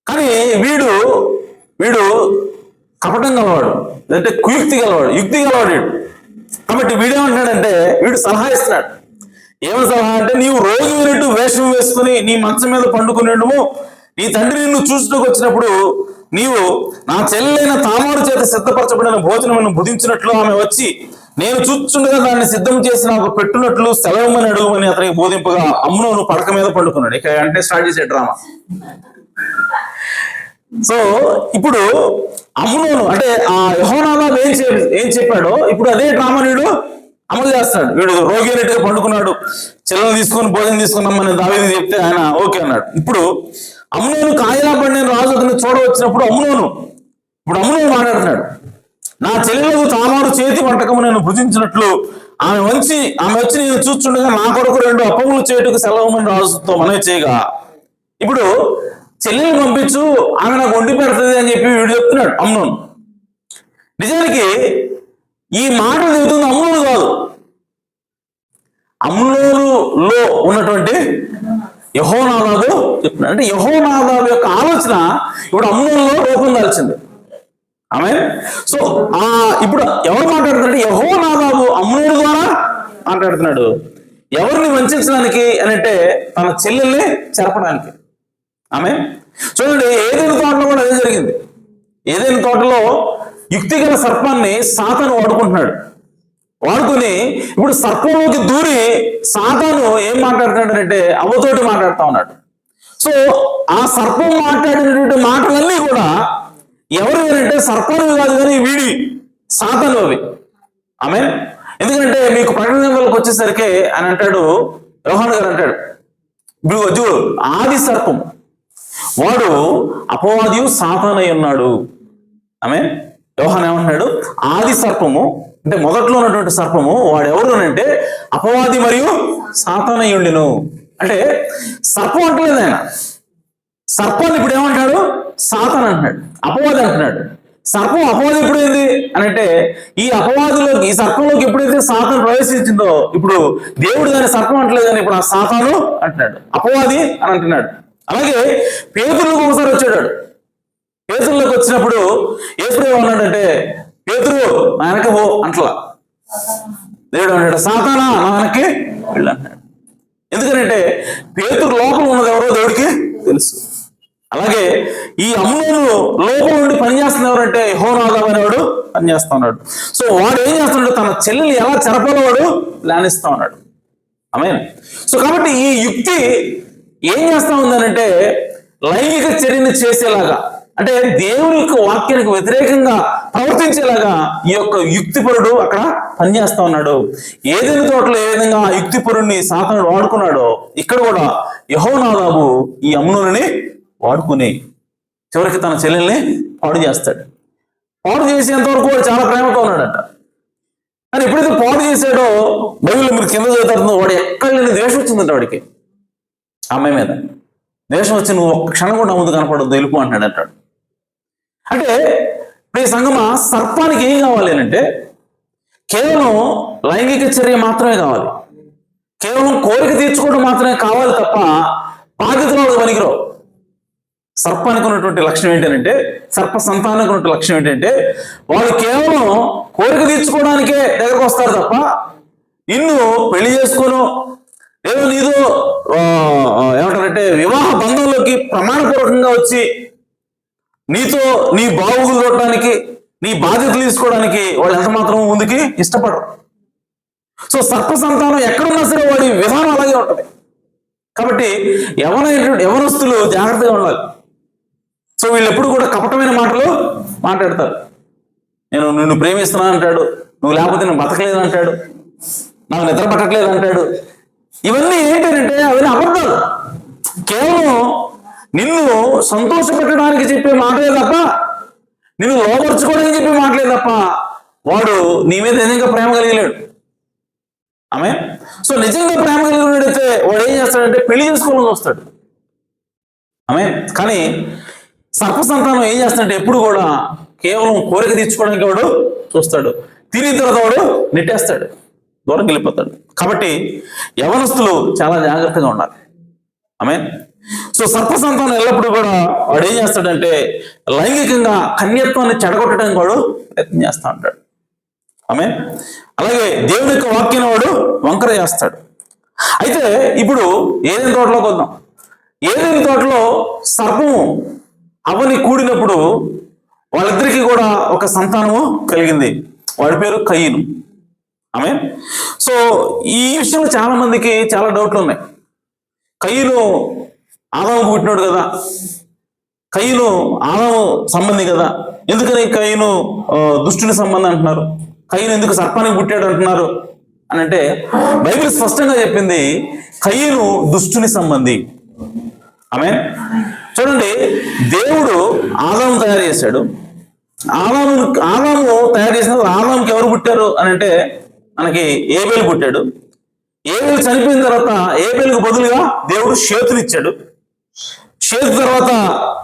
కానీ వీడు కపటం గలవాడు, అంటే కుయుక్తి గలవాడు, యుక్తి గలవాడు వీడు. కాబట్టి వీడేమంటున్నాడంటే వీడు సలహా ఇస్తున్నాడు. ఏమని సలహా అంటే, నీవు రోగి అయినట్టు వేషం వేసుకుని నీ మంచం మీద పండుకునేటము, నీ తండ్రి నిన్ను చూసుకు వచ్చినప్పుడు నీవు నా చెల్లెలైన తామారు చేత సిద్ధపరచబడిన భోజనమును భుజించినట్లు ఆమె వచ్చి నేను చూస్తుండగా దాన్ని సిద్ధం చేసి నాకు పెట్టునట్లు సెలవుమని అడుగుమని అతనికి బోధింపగా అమ్నోను పడక మీద పండుకున్నాడు. ఇక అంటే స్టార్ట్ చేసే డ్రామా. సో ఇప్పుడు అమ్నోను అంటే ఆ యెహోనాదాబు ఏం చెప్పాడో ఇప్పుడు అదే డ్రామా వీడు అమలు చేస్తాడు. వీడు రోగి అయినట్టుగా పండుకున్నాడు, చెల్లెలు తీసుకొని భోజనం తీసుకున్నామని దావీదు చెప్తే ఆయన ఓకే అన్నాడు. ఇప్పుడు అమ్నోను కాయలా పడిన రాజు అతన్ని చూడవచ్చినప్పుడు అమ్నోను మాట్లాడుతున్నాడు. నా చెల్లెలకు తామారు చేతి వంటకము నేను భుజించినట్లు ఆమె వచ్చి నేను చూస్తుండగా నా కొరకు 2 అప్పములు చేయుటకు సెలవుమని రాజుతో మనవి చేయగా, ఇప్పుడు చెల్లెలు పంపించు, ఆమె నాకు వండి పెడుతుంది అని చెప్పి వీడు చెప్తున్నాడు అమ్నోను. నిజానికి ఈ మాటలు చెబుతుంది అమ్నోను కాదు, అమ్నోనులో ఉన్నటువంటి యెహోనాదాబు చెప్తున్నాడు. అంటే యెహోనాదాబు యొక్క ఆలోచన ఇప్పుడు అమ్నోనులో రూపం దాల్చింది. ఆమె సో ఇప్పుడు ఎవరు మాట్లాడుతున్నాడు? యెహోనాదాబు అమ్నోను ద్వారా మాట్లాడుతున్నాడు. ఎవరిని వంచడానికి అని అంటే తన చెల్లెల్ని చెరపడానికి. ఆమె చూడండి, ఏదైనా తోటలో కూడా అదే జరిగింది. ఏదైనా తోటలో యుక్తిగల సర్పాన్ని సాతాను వాడుకుని ఇప్పుడు సర్పంలోకి దూరి సాతాను ఏం మాట్లాడుతున్నాడంటే అవ్వతోటి మాట్లాడుతూ ఉన్నాడు. సో ఆ సర్పం మాట్లాడినటువంటి మాటలన్నీ కూడా ఎవరు అంటే సర్పాలు కాదు కానీ వీడి సాతాను అవి. ఆమె ఎందుకంటే మీకు ప్రకటన గ్రంథంలోకి వచ్చేసరికి అని అంటాడు, యోహాను గారు అంటాడు, చూడు ఆది సర్పం వాడు అపవాదియు సాతానై ఉన్నాడు. ఆమె యోహాను ఏమంటున్నాడు? ఆది సర్పము అంటే మొదట్లో ఉన్నటువంటి సర్పము వాడు ఎవరు అంటే అపవాది మరియు సాతానై ఉండును. అంటే సర్పం అంటలేదు ఆయన, సర్పాన్ని ఇప్పుడు ఏమంటాడు? సాతాను అంటున్నాడు, అపవాది అంటున్నాడు. సర్పం అపవాది ఎప్పుడైంది అని అంటే ఈ సర్పంలోకి ఎప్పుడైతే సాతాను ప్రవేశించిందో ఇప్పుడు దేవుడు దాని సర్పం అంటలేదు కానీ ఇప్పుడు ఆ సాతాను అంటున్నాడు, అపవాది అని అంటున్నాడు. అలాగే పేతురులోకి ఒకసారి వచ్చాడు. పేతురులోకి వచ్చినప్పుడు యేసు ఏమన్నాడంటే, పేతురు నా వెనక పో అంటలా. దేవుడు అన్నాడు, సాతానా నా వెనక్కి వెళ్ళు అన్నాడు. ఎందుకంటే పేతురు లోపల ఉన్నది ఎవరో దేవుడికి తెలుసు. అలాగే ఈ అమ్నోను లోపల నుండి పనిచేస్తున్న ఎవరంటే యెహోనాదాబు అనేవాడు పనిచేస్తా ఉన్నాడు. సో వాడు ఏం చేస్తున్నాడు? తన చెల్లెలు ఎలా చెరపాలో వాడు ప్లాన్ ఇస్తా ఉన్నాడు. ఆమేన్. సో కాబట్టి ఈ యుక్తి ఏం చేస్తా ఉందనంటే లైంగిక చర్యను చేసేలాగా, అంటే దేవుని యొక్క వాక్యానికి వ్యతిరేకంగా ప్రవర్తించేలాగా ఈ యొక్క యుక్తిపరుడు అక్కడ పనిచేస్తా ఉన్నాడు. ఏదైనా తోటలో ఏ విధంగా ఆ యుక్తిపరుడిని సాతానుడు వాడుకున్నాడో ఇక్కడ కూడా యెహోనాదాబు ఈ అమ్నోనుని వాడుకుని చివరికి తన చెల్లెల్ని పాడు చేస్తాడు. పాడు చేసేంత వరకు వాడు చాలా ప్రేమతో ఉన్నాడంట. కానీ ఎప్పుడైతే పాడు చేశాడో బైబిల్లో మీరు కింద చదువుతారు, వాడు ఎక్కడ లేని ద్వేషం వచ్చిందంట వాడికి, అమ్మాయి మీద ద్వేషం వచ్చి నువ్వు ఒక్క క్షణం కూడా ముందు కనపడద్దు వెళ్ళిపో అంటాడు అంటాడు. అంటే ఈ సంగమా సర్పానికి ఏం కావాలి అంటే కేవలం లైంగిక చర్య మాత్రమే కావాలి, కేవలం కోరిక తీర్చుకోవడం మాత్రమే కావాలి తప్ప బాధ్యతలు పనికిరావు. సర్పానికి ఉన్నటువంటి లక్షణం ఏంటంటే, సర్ప సంతానానికి ఉన్నటువంటి లక్షణం ఏంటంటే వాళ్ళు కేవలం కోరిక తీర్చుకోవడానికే దగ్గరకు వస్తారు తప్ప నిన్ను పెళ్లి చేసుకోను ఏదో నీదో ఏమంటారంటే వివాహ బంధంలోకి ప్రమాణపూర్వకంగా వచ్చి నీతో నీ బావుగులు చూడటానికి నీ బాధ్యతలు తీసుకోవడానికి వాళ్ళు ఎంత మాత్రం ముందుకి ఇష్టపడరు. సో సర్ప సంతానం ఎక్కడున్నా సరే వాడి విధానం అలాగే ఉంటుంది. కాబట్టి యవనస్తులు జాగ్రత్తగా ఉండాలి. సో వీళ్ళు ఎప్పుడు కూడా కపటమైన మాటలు మాట్లాడతారు. నేను నిన్ను ప్రేమిస్తున్నాను అంటాడు, నువ్వు లేకపోతే నేను బతకలేదు అంటాడు, నాకు నిద్ర పట్టట్లేదు అంటాడు. ఇవన్నీ ఏంటంటే అవన్నీ అబద్ధాలు. కేవలం నిన్ను సంతోషపెట్టడానికి చెప్పే మాటలే తప్ప, నిన్ను లోపరుచుకోవడానికి చెప్పే మాటలే తప్ప వాడు నీ మీద నిజంగా ప్రేమ కలిగలేడు. ఆమె సో నిజంగా ప్రేమ కలిగినట్టయితే వాడు ఏం చేస్తాడంటే పెళ్లి చేసుకోవాలని వస్తాడు. ఆమె కానీ సర్ప సంతానం ఏం చేస్తాడంటే ఎప్పుడు కూడా కేవలం కోరిక తీర్చుకోవడానికి వాడు చూస్తాడు, తిరిగిన తర్వాత వాడు నెట్టేస్తాడు, దూరం వెళ్ళిపోతాడు. కాబట్టి యవనస్తులు చాలా జాగ్రత్తగా ఉండాలి. ఆమె సో సర్ప సంతానం ఎల్లప్పుడూ కూడా వాడు ఏం చేస్తాడంటే లైంగికంగా కన్యత్వాన్ని చెడగొట్టడానికి వాడు ప్రయత్నం చేస్తూ ఉంటాడు. ఆమె అలాగే దేవుని యొక్క వాక్యాన్ని వాడు వంకర చేస్తాడు. అయితే ఇప్పుడు ఏదైనా తోటలోకి వద్దాం. ఏదైనా తోటలో సర్పము అవని కూడినప్పుడు వాళ్ళిద్దరికీ కూడా ఒక సంతానము కలిగింది, వాడి పేరు కయీను. ఆమె. సో ఈ విషయంలో చాలా మందికి చాలా డౌట్లు ఉన్నాయి. కయ్యను ఆదాముకు పుట్టినాడు కదా, కయ్యను ఆదాము సంబంధి కదా, ఎందుకని కయ్యను దుష్టుని సంబంధం అంటున్నారు, కయ్యను ఎందుకు సర్పానికి పుట్టాడు అంటున్నారు అని అంటే, బైబిల్ స్పష్టంగా చెప్పింది కయ్యను దుష్టుని సంబంధి. ఆమె. చూడండి, దేవుడు ఆదాము తయారు చేశాడు. ఆదాము తయారు చేసినప్పుడు ఆదాముకి ఎవరు పుట్టారు అని అంటే మనకి ఏబేలు పుట్టాడు. ఏబేలు చనిపోయిన తర్వాత ఏబేలుకు బదులుగా దేవుడు షేతునిచ్చాడు. షేతు తర్వాత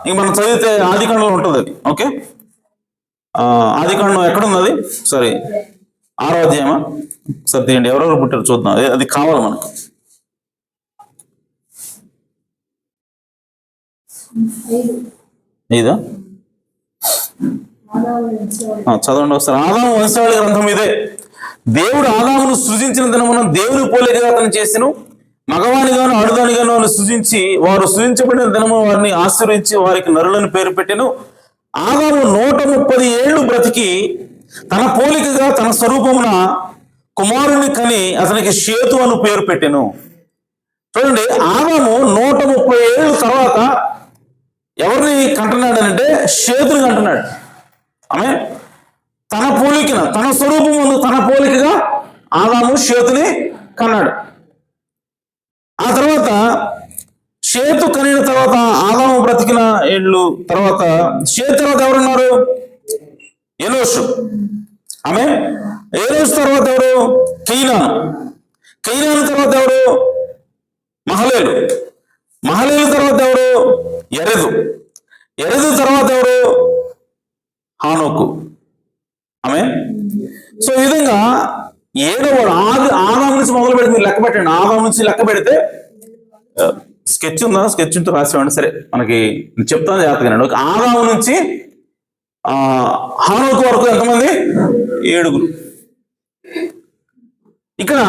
ఇంక మనం చదివితే ఆదికాండంలో ఉంటుంది అది. ఓకే, ఆదికాండం ఎక్కడుంది అది? సరే, 6వ అధ్యాయమా? సరే తీయండి, ఎవరెవరు పుట్టారు చూద్దాం, అది కావాలి మనకు. ఇదా చదవండి ఒకసారి. ఆదాము వంశావళి గ్రంథం ఇదే. దేవుడు ఆదామును సృజించిన దినమున దేవుని పోలికగా అతను చేసెను, మగవానిగాను ఆడదానిగాను వారిని సృజించి వారు సృజించబడిన దినము వారిని ఆశీర్వదించి వారికి నరులను పేరు పెట్టెను. ఆదాము 130 ఏళ్ళు బ్రతికి తన పోలికగా తన స్వరూపమున కుమారుని కని అతనికి షేతు అను పేరు పెట్టెను. చూడండి, ఆదాము 130 ఏళ్ళు తర్వాత ఎవరిని కంటున్నాడు అంటే షేతుని కంటున్నాడు. ఆమె. తన పోలికన తన స్వరూపము తన పోలికగా ఆదాము షేతుని కన్నాడు. ఆ తర్వాత షేతు కనిన తర్వాత ఆదాము బ్రతికిన ఏళ్ళు తర్వాత షేతు తర్వాత ఎవరున్నారు? ఎనోషు. ఆమె. ఎనోషు తర్వాత ఎవరు? కైనాను. కైనాను తర్వాత ఎవరు? మహలేలు. మహలేలు తర్వాత ఎవరు? ఎరెదు. ఎరెదు తర్వాత ఎవరు? హానోకు. ఆమె. సో ఈ విధంగా 7వ ఆదాము నుంచి మొదలు పెడితే మీరు లెక్క పెట్టండి. ఆదాము నుంచి లెక్క పెడితే స్కెచ్ ఉందా? స్కెచ్ ఉంటే రాసేవాడి. సరే, మనకి చెప్తాను జాగ్రత్తగా. ఆదాము నుంచి హానోకు వరకు ఎంతమంది? 7. ఇక్కడ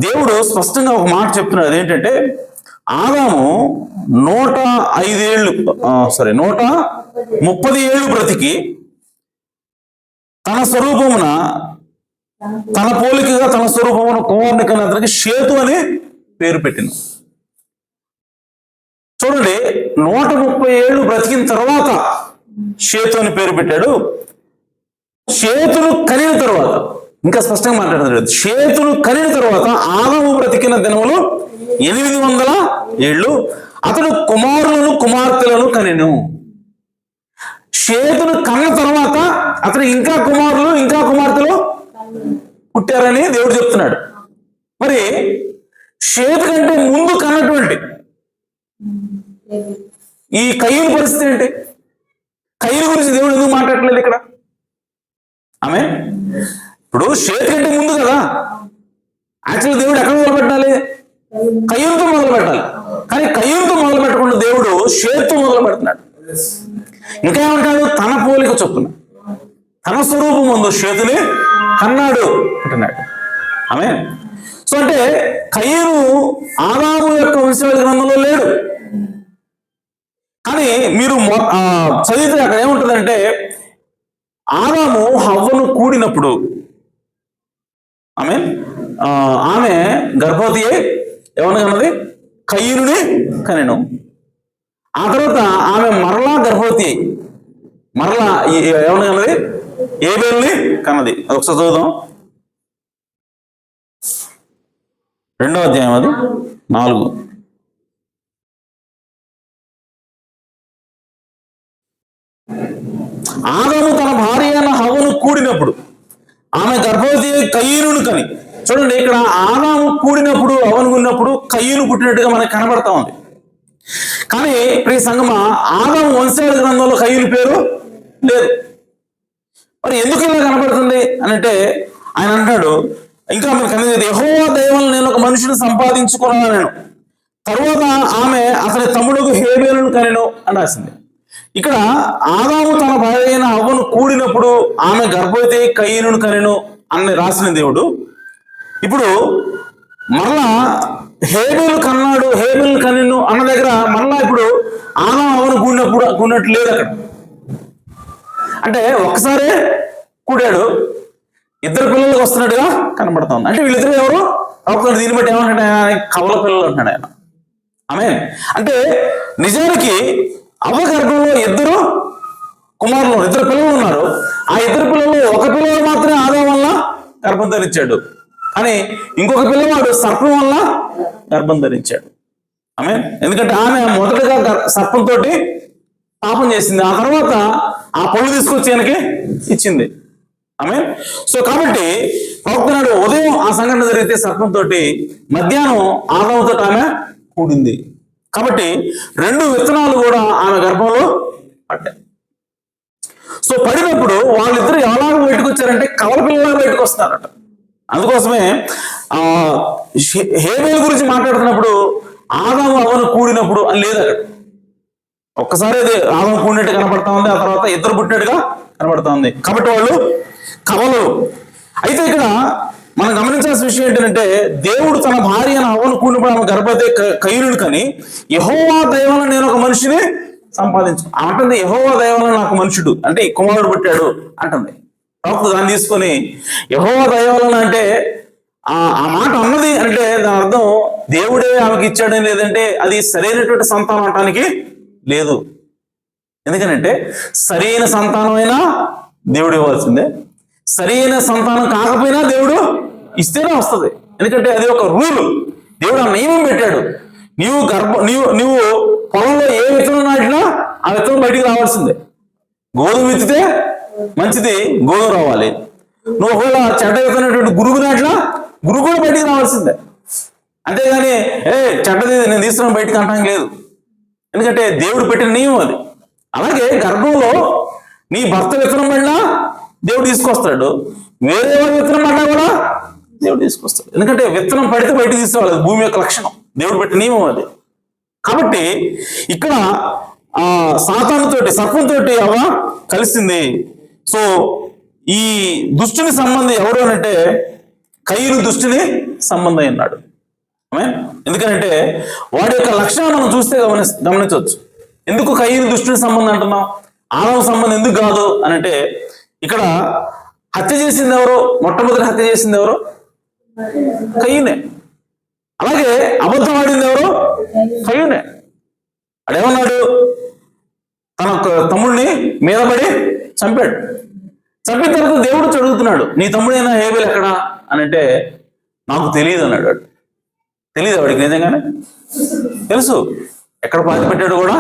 దేవుడు స్పష్టంగా ఒక మాట చెప్తున్నాడు. అదేంటంటే ఆదాము 130 ఏళ్ళు బ్రతికి తన స్వరూపమున తన పోలికగా తన స్వరూపమున కుమారుని కన్నా అతనికి షేతు అని పేరు పెట్టింది. చూడండి, 130 ఏళ్ళు బ్రతికిన తర్వాత షేతు అని పేరు పెట్టాడు. షేతును కనిన తర్వాత, ఇంకా స్పష్టంగా మాట్లాడుతున్నాడు, షేతును కనిన తర్వాత ఆదాము బ్రతికిన దినములు 800 ఏళ్ళు. అతడు కుమారులను కుమార్తెలను కనెను. షేతును కన్న తర్వాత అతను ఇంకా కుమారులు ఇంకా కుమార్తెలు పుట్టారని దేవుడు చెప్తున్నాడు. మరి షేతు కంటే ముందు కన్నటువంటి ఈ కయ్యను పరిస్థితి ఏంటి? కయ్యను గురించి దేవుడు ఎందుకు మాట్లాడలేదు ఇక్కడ? ఆమె. ఇప్పుడు షేతు కంటే ముందు కదా యాక్చువల్ దేవుడు ఎక్కడ మొదలు పెట్టాలి? కయ్యనుతో మొదలు పెట్టాలి. కానీ కయ్యనుతో మొదలు పెట్టకుండా దేవుడు షేతుతో మొదలు పెడుతున్నాడు. ఇంకా ఏమంటాడు? తన పోలిక చొప్పున తన స్వరూపం ముందు షేతుని కన్నాడు అంటున్నాడు. ఆమె. సో అంటే కయ్యను ఆదాము యొక్క వంశావళి గ్రంథంలో లేడు. కానీ మీరు చదివితే అక్కడ ఏముంటుందంటే ఆదాము హవ్వను కూడినప్పుడు ఆమె గర్భవతి అయి ఎవరిని కన్నది? కయ్యనుని కనెను. ఆ తర్వాత ఆమె మరలా గర్భవతి అయి మరలా ఎవరిని కన్నది? ఏబేలుని కన్నది. ఒకసారి చదువుదాం. 2వ అధ్యాయం అది 4. ఆదాము తన భార్య అయిన హవ్వను కూడినప్పుడు ఆమె గర్భవతి కయ్యనుని కని. చూడండి, ఇక్కడ ఆదాము కూడినప్పుడు అవనుకున్నప్పుడు కయ్యను పుట్టినట్టుగా మనకు కనబడతా ఉంది. కానీ ప్రియ సంగమా, ఆదాము వంశావళి గ్రంథంలో కయ్యను పేరు లేదు. మరి ఎందుకు ఇలా కనబడుతుంది అని అంటే ఆయన అంటాడు, ఇంకా మనకు కనిపించేది, యెహోవా దయ వలన నేను ఒక మనిషిని సంపాదించుకున్నాను నేను, తరువాత ఆమె అతని తమ్ముడుకు హేబేలును కనెను అని రాసింది. ఇక్కడ ఆదాము తన భార్య అయిన హవ్వను కూడినప్పుడు ఆమె గర్భవతి కయ్యనును కనెను అని రాసిన దేవుడు ఇప్పుడు మరలా హేబేలు కన్నాడు, హేబేలు కనెను అన్న దగ్గర మరలా ఇప్పుడు ఆదాము హవ్వను కూడినట్టు లేదు అక్కడ. అంటే ఒక్కసారే కూడాడు, ఇద్దరు పిల్లలకు వస్తున్నట్టుగా కనబడుతుంది. అంటే వీళ్ళిద్దరు ఎవరు? ప్రవక్తలు దీన్ని బట్టి ఏమంటాడు ఆయన? కవల పిల్లలు అంటున్నాడు ఆయన. ఆమె అంటే నిజానికి అవ్వ గర్భంలో ఇద్దరు కుమారులు, ఇద్దరు పిల్లలు ఉన్నారు. ఆ ఇద్దరు పిల్లలు ఒక పిల్లలు మాత్రమే ఆదాం వల్ల గర్భం ధరించాడు, అని ఇంకొక పిల్లవాడు సర్పం వల్ల గర్భం ధరించాడు. ఆమె ఎందుకంటే ఆమె మొదటగా సర్పంతో పాపం చేసింది, ఆ తర్వాత ఆ పళ్ళు తీసుకొచ్చి ఆయనకి ఇచ్చింది. ఆమె సో కాబట్టి ప్రవక్తనాడు ఉదయం ఆ సంఘటన జరిగితే సర్పంతో, మధ్యాహ్నం ఆదాముతో ఆమె కూడింది. కాబట్టి 2 విత్తనాలు కూడా ఆమె గర్భంలో పడ్డాయి. సో పడినప్పుడు వాళ్ళిద్దరు ఎలా బయటకు వచ్చారంటే కవల పిల్లలా బయటకు వస్తారట. అందుకోసమే హేబేలు గురించి మాట్లాడుతున్నప్పుడు ఆదాము అవ్వను కూడినప్పుడు అని లేదు అక్కడ. ఒక్కసారి అది ఆదాము కూడినట్టు కనపడతా ఉంది, ఆ తర్వాత ఇద్దరు పుట్టినట్టుగా కనపడతా ఉంది. కాబట్టి వాళ్ళు కవలు. అయితే ఇక్కడ మనం గమనించాల్సిన విషయం ఏంటంటే దేవుడు తన భార్య అవ్వను కూడినప్పుడు ఆమె గర్భవతి కయీనుడు, కానీ యెహోవా దయ వలన నేను ఒక మనిషిని సంపాదించు అంటుంది. యెహోవా దయ వలన నాకు మనుషుడు అంటే కుమారుడు పుట్టాడు అంటుంది. ప్రవక్త దాన్ని తీసుకొని యెహోవా దయ వలన అంటే ఆ మాట అన్నది అంటే దాని అర్థం దేవుడే ఆమెకి ఇచ్చాడని, లేదంటే అది సరైనటువంటి సంతానం అనటానికి లేదు. ఎందుకంటే సరైన సంతానమైనా దేవుడు ఇవ్వాల్సిందే, సరైన సంతానం కాకపోయినా దేవుడు ఇస్తేనే వస్తుంది. ఎందుకంటే అది ఒక రూల్, దేవుడు ఆ నియమం పెట్టాడు. నువ్వు పొలంలో ఏ విత్తనం నాటినా ఆ విత్తనం బయటికి రావాల్సిందే. గోధుమ విత్తితే మంచిది, గోధుమ రావాలి. నువ్వు ఒకవేళ చెడ్డ విత్తనటువంటి గురుగు నాటినా గురుగు కూడా బయటికి రావాల్సిందే. అంతేగాని చెడ్డది నేను తీసుకున్నాను బయటికి అనడానికి లేదు. ఎందుకంటే దేవుడు పెట్టిన నియమం అది. అలాగే గర్భంలో నీ భర్త విత్తనం పడినా దేవుడు తీసుకొస్తాడు, వేరే వారి విత్తనం పడినా కూడా దేవుడు తీసుకొస్తాడు. ఎందుకంటే విత్తనం పడితే బయటకు తీసుకోవాలి, భూమి యొక్క లక్షణం, దేవుడు పెట్టిన నియమం అది. కాబట్టి ఇక్కడ సాతానుతోటి సర్పంతోటి అవ్వ కలిసింది. సో ఈ దుష్టుని సంబంధం ఎవరు అంటే కయీను దుష్టుని సంబంధం అన్నాడు. ఎందుకంటే వాడి యొక్క లక్షణం మనం చూస్తే గమనించవచ్చు. ఎందుకు కయీను దుష్టుని సంబంధం అంటున్నాం, ఆదాము సంబంధం ఎందుకు కాదు అని అంటే, ఇక్కడ హత్య చేసింది ఎవరు? మొట్టమొదటి హత్య చేసింది ఎవరు? కయీనే. అలాగే అబద్ధం ఆడింది ఎవరు? కయీనే. అడేమన్నాడు? తన తమ్ముడిని మీద పడి చంపాడు. చంపిన తర్వాత దేవుడు చదువుతున్నాడు, నీ తమ్ముడైనా హేబేలు ఎక్కడా అని అంటే, నాకు తెలియదు అన్నాడు. తెలియదు వాడికి, నిజంగానే తెలుసు, ఎక్కడ పాతి పెట్టాడు కూడా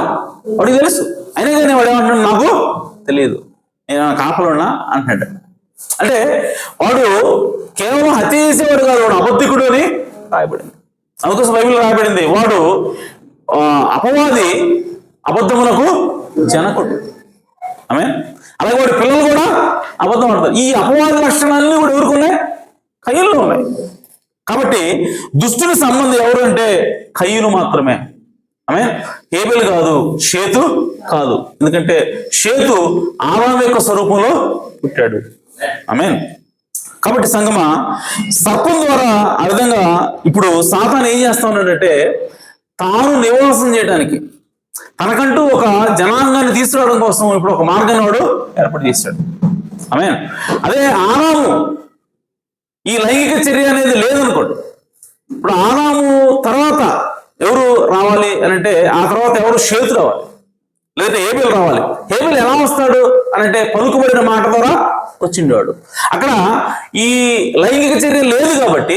వాడికి తెలుసు. అయినా కానీ వాడు ఏమంటాడు? నాకు తెలియదు, నేను కాపలున్నా అంటున్నాడు. అంటే వాడు కేవలం హత్య చేసేవాడు కాదు, వాడు అబద్ధికుడు అని రాయబడింది. అందుకోసం బైబిల్లో రాయబడింది, వాడు అపవాది, అబద్ధములకు జనకుడు. ఆమె అలాగే వాడి పిల్లలు కూడా అబద్ధం ఆడతారు. ఈ అపవాది లక్షణాలన్నీ కూడా ఎవరికి ఉన్నాయి? కయీనులో ఉన్నాయి. కాబట్టి దుష్టుని సంబంధం ఎవరు అంటే కయీను మాత్రమే. ఆమె హేబేలు కాదు, షేతు కాదు. ఎందుకంటే షేతు ఆదాము యొక్క స్వరూపంలో పుట్టాడు. ఆమె కాబట్టి సంగమా, సర్పం ద్వారా ఆ విధంగా ఇప్పుడు సాతాను ఏం చేస్తా ఉన్నాడంటే, తాను నివాసం చేయడానికి, తనకంటూ ఒక జనాంగాన్ని తీసుకురావడం కోసం ఇప్పుడు ఒక మార్గాన్ని వాడు ఏర్పాటు చేశాడు. ఆమె అదే ఆదాము ఈ లైంగిక చర్య అనేది లేదనుకోండి, ఇప్పుడు ఆదాము తర్వాత ఎవరు రావాలి అని అంటే, ఆ తర్వాత ఎవరు? షేతు రావాలి, లేదంటే హేబేలు రావాలి. హేబేలు ఎలా వస్తాడు అని అంటే పలుకుబడిన మాట ద్వారా వచ్చిండేవాడు. అక్కడ ఈ లైంగిక చర్య లేదు కాబట్టి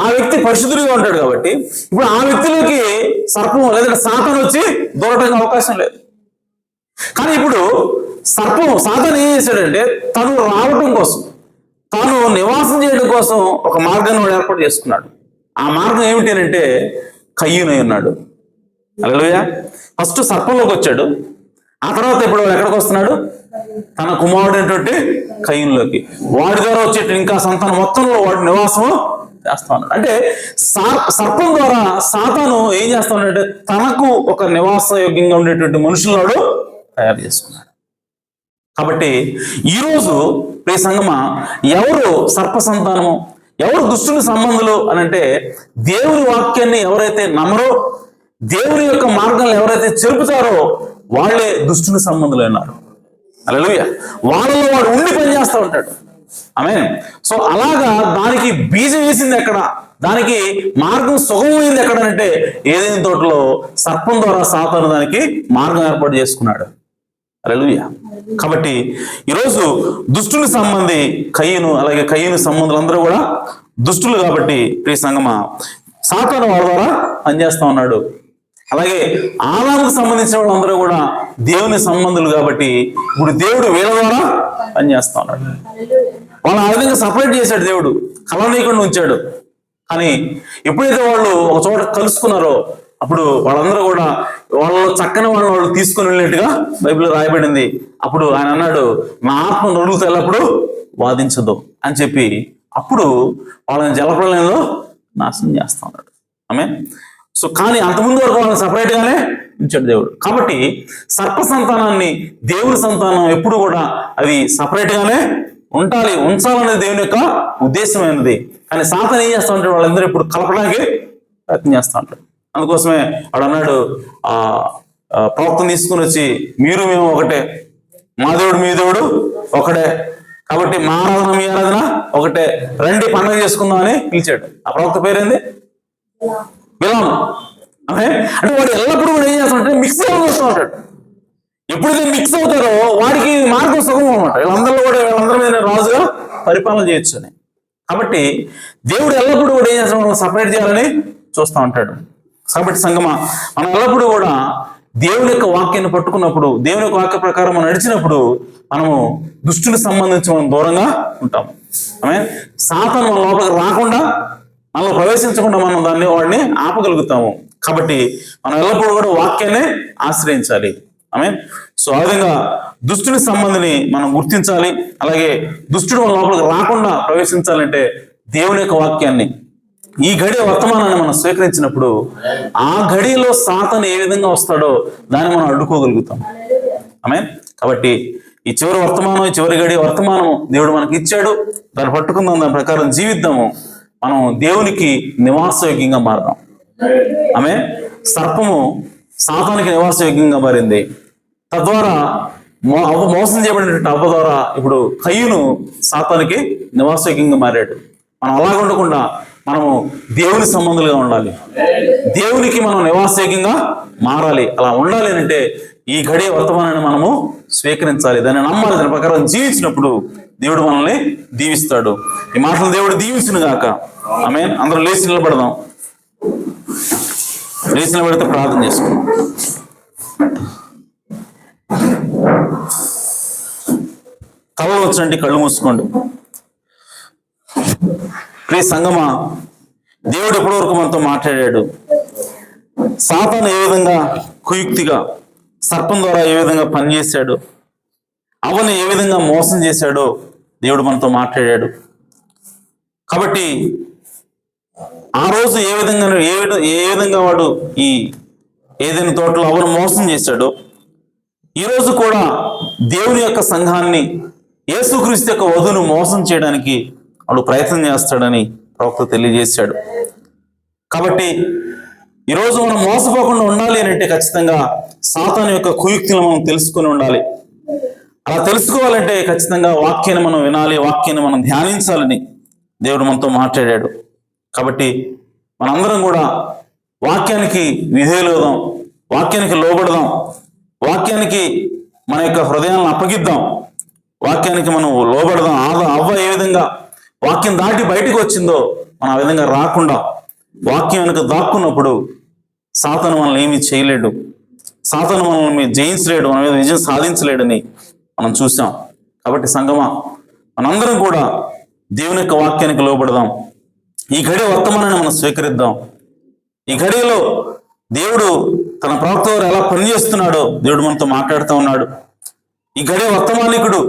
ఆ వ్యక్తి పరిశుద్ధుడిగా ఉంటాడు. కాబట్టి ఇప్పుడు ఆ వ్యక్తిలోకి సర్పం లేదంటే సాతాను వచ్చి దూరడానికి అవకాశం లేదు. కానీ ఇప్పుడు సాతాను ఏం చేశాడంటే, తను రావటం కోసం, తాను నివాసం చేయడం కోసం ఒక మార్గాన్ని వాడు ఏర్పాటు చేసుకున్నాడు. ఆ మార్గం ఏమిటి అని అంటే కయీను అయి ఉన్నాడు. హల్లెలూయా. ఫస్ట్ సర్పంలోకి వచ్చాడు, ఆ తర్వాత ఇప్పుడు ఎక్కడికి వస్తున్నాడు? తన కుమారుడైనటువంటి కయీనులోకి. వాడి ద్వారా వచ్చేట ఇంకా సంతానం మొత్తంలో వాడి నివాసము చేస్తా ఉన్నాడు. అంటే సర్పం ద్వారా సాతాను ఏం చేస్తా ఉన్నాడంటే, తనకు ఒక నివాస యోగ్యంగా ఉండేటువంటి మనుషులను తయారు చేసుకున్నాడు. కాబట్టి ఈరోజు ప్రియ సంగమా, ఎవరు సర్ప సంతానము, ఎవరు దుష్టుని సంబంధులు అని అంటే, దేవుని వాక్యాన్ని ఎవరైతే నమ్మరో, దేవుని యొక్క మార్గాలను ఎవరైతే చెరుపుతారో వాళ్ళే దుష్టుని సంబంధులు అన్నారు. హల్లెలూయా. వాళ్ళలో వాడు ఉండి పనిచేస్తూ ఉంటాడు. ఆమేన్. సో అలాగా దానికి బీజం వేసింది ఎక్కడ, దానికి మార్గం సుగమమైంది ఎక్కడ అంటే ఏదైనా తోటలో సర్పం ద్వారా సాతాను దానికి మార్గం ఏర్పాటు చేసుకున్నాడు. హల్లెలూయా. కాబట్టి ఈరోజు దుష్టుని సంబంధి కయ్యను, అలాగే కయ్యను సంబంధులు అందరూ కూడా దుష్టులు. కాబట్టి ప్రియ సంగమా, సాతాను వాళ్ళ ద్వారా పనిచేస్తా ఉన్నాడు. అలాగే ఆదాముకు సంబంధించిన వాళ్ళందరూ కూడా దేవుని సంబంధులు. కాబట్టి ఇప్పుడు దేవుడు వీళ్ళ ద్వారా పనిచేస్తా ఉన్నాడు. వాళ్ళు ఆ విధంగా సపరేట్ చేశాడు దేవుడు, కలవనీయకుండా ఉంచాడు. కానీ ఎప్పుడైతే వాళ్ళు ఒక చోట కలుసుకున్నారో అప్పుడు వాళ్ళందరూ కూడా వాళ్ళలో చక్కని వాళ్ళు తీసుకుని వెళ్ళినట్టుగా బైబిల్లో రాయబడింది. అప్పుడు ఆయన అన్నాడు, నా ఆత్మ నొరుగుతో ఎల్లప్పుడు వాదించదు అని చెప్పి అప్పుడు వాళ్ళని జలప్రలయంలో నాశనం చేస్తా ఉన్నాడు. ఆమేన్. సో కానీ అంతకుముందు వరకు వాళ్ళని సపరేట్ గానే ఉంచాడు దేవుడు. కాబట్టి సర్ప సంతానాన్ని దేవుని సంతానం ఎప్పుడు కూడా అది సపరేట్ గానే ఉంచాలనేది దేవుని యొక్క ఉద్దేశమైనది. కానీ సాతాను ఏం చేస్తా ఉంటాడు, వాళ్ళందరూ ఇప్పుడు కలపడానికి ప్రయత్నం చేస్తూ ఉంటాడు. అందుకోసమే వాడు అన్నాడు, ప్రవక్తను తీసుకుని వచ్చి మీరు మేము ఒకటే, మా దేవుడు మీ దేవుడు ఒకటే, కాబట్టి మా ఆరాధన మీ ఆరాధన ఒకటే, రండి పండుగ చేసుకుందాం అని పిలిచాడు. ఆ ప్రవక్త పేరేంది? బిలాము. అంటే వాడు ఎల్లప్పుడూ కూడా ఏం చేస్తాడంటే మిక్స్ అవుతూ ఉంటాడు. ఎప్పుడైతే మిక్స్ అవుతారో వాడికి మార్గం సుగమం అనమాట. వీళ్ళందరి మీద రాజుగా పరిపాలన చేయొచ్చు అని. కాబట్టి దేవుడు ఎల్లప్పుడూ కూడా ఏం చేస్తాడు, మనం సపరేట్ చేయాలని చూస్తూ ఉంటాడు. కాబట్టి సంగమా, మనం ఎల్లప్పుడూ కూడా దేవుని యొక్క వాక్యాన్ని పట్టుకున్నప్పుడు, దేవుని యొక్క వాక్య ప్రకారం మనం నడిచినప్పుడు మనము దుష్టుని సంబంధించి మనం దూరంగా ఉంటాము. సాతాను మన లోపలికి రాకుండా, మనలో ప్రవేశించకుండా మనం వాడిని ఆపగలుగుతాము. కాబట్టి మనం ఎల్లప్పుడూ కూడా వాక్యాన్ని ఆశ్రయించాలి. ఆమేన్. సో ఆ విధంగా దుష్టుని సంబంధిని మనం గుర్తించాలి. అలాగే దుష్టుడు మన లోపలికి రాకుండా ప్రవేశించాలంటే దేవుని యొక్క వాక్యాన్ని, ఈ గడియ వర్తమానాన్ని మనం స్వీకరించినప్పుడు ఆ గడియలో సాతాను ఏ విధంగా వస్తాడో దాన్ని మనం అడ్డుకోగలుగుతాం. ఆమేన్. కాబట్టి ఈ చివరి వర్తమానం, ఈ చివరి గడియ వర్తమానం దేవుడు మనకి ఇచ్చాడు. దాన్ని పట్టుకుందాం, దాని ప్రకారం జీవిద్దాము. మనం దేవునికి నివాసయోగ్యంగా మారదాం. ఆమేన్. సర్పము సాతానికి నివాసయోగ్యంగా మారింది. తద్వారా మోసం చేయబడినటువంటి అవ్వ ద్వారా ఇప్పుడు కయ్యూను సాతానికి నివాసయోగ్యంగా మారాడు. మనం అలాగ ఉండకుండా మనము దేవుని సంబంధులుగా ఉండాలి, దేవునికి మనం నివాసయోగ్యంగా మారాలి. అలా ఉండాలి అంటే ఈ గడియ వర్తమానాన్ని మనము స్వీకరించాలి, దాన్ని నమ్మాలి. దాని ప్రకారం జీవించినప్పుడు దేవుడు మనల్ని దీవిస్తాడు. ఈ మాటలు దేవుడు దీవించును గాక. ఆమేన్. అందరూ లేచి నిలబడదాం. లేచి నిలబడితే ప్రార్థన చేసుకుందాం. కళ్ళు వచ్చినట్టు కళ్ళు మూసుకోండి. ప్రియ సంగమా, దేవుడు ఎప్పటి వరకు మనతో మాట్లాడాడు, సాతాను ఏ విధంగా కుయుక్తిగా సర్పం ద్వారా ఏ విధంగా పనిచేశాడు, అవని ఏ విధంగా మోసం చేశాడో దేవుడు మనతో మాట్లాడాడు. కాబట్టి ఆ రోజు ఏ విధంగా వాడు ఈ ఏదైనా తోటలో అవను మోసం చేశాడో, ఈరోజు కూడా దేవుని యొక్క సంఘాన్ని, యేసుక్రీస్తు యొక్క వధువును మోసం చేయడానికి వాడు ప్రయత్నం చేస్తాడని ప్రవక్త తెలియజేశాడు. కాబట్టి ఈరోజు మనం మోసపోకుండా ఉండాలి అని అంటే ఖచ్చితంగా సాతాను యొక్క కుయుక్తులను మనం తెలుసుకుని ఉండాలి. అలా తెలుసుకోవాలంటే ఖచ్చితంగా వాక్యాన్ని మనం వినాలి, వాక్యాన్ని మనం ధ్యానించాలని దేవుడు మనతో మాట్లాడాడు. కాబట్టి మనందరం కూడా వాక్యానికి విధేయులవుదాం, వాక్యానికి లోబడదాం, వాక్యానికి మన యొక్క హృదయాలను అప్పగిద్దాం, వాక్యానికి మనం లోబడదాం. అవ్వ ఏ విధంగా వాక్యం దాటి బయటకు వచ్చిందో మనం ఆ విధంగా రాకుండా వాక్యం వెనుక దాక్కున్నప్పుడు సాతాను మనల్ని ఏమీ చేయలేడు, సాతాను మనల్ని జయించలేడు, మన మీద విజయం సాధించలేడని మనం చూసాం. కాబట్టి సంగమా, మనందరం కూడా దేవుని యొక్క వాక్యానికి లోబడదాం. ఈ గడియ వర్తమానాన్ని మనం స్వీకరిద్దాం. ఈ గడియలో దేవుడు తన ప్రవక్త వారు ఎలా పనిచేస్తున్నాడో దేవుడు మనతో మాట్లాడుతూ ఉన్నాడు. ఈ గడియ వర్తమానికుడు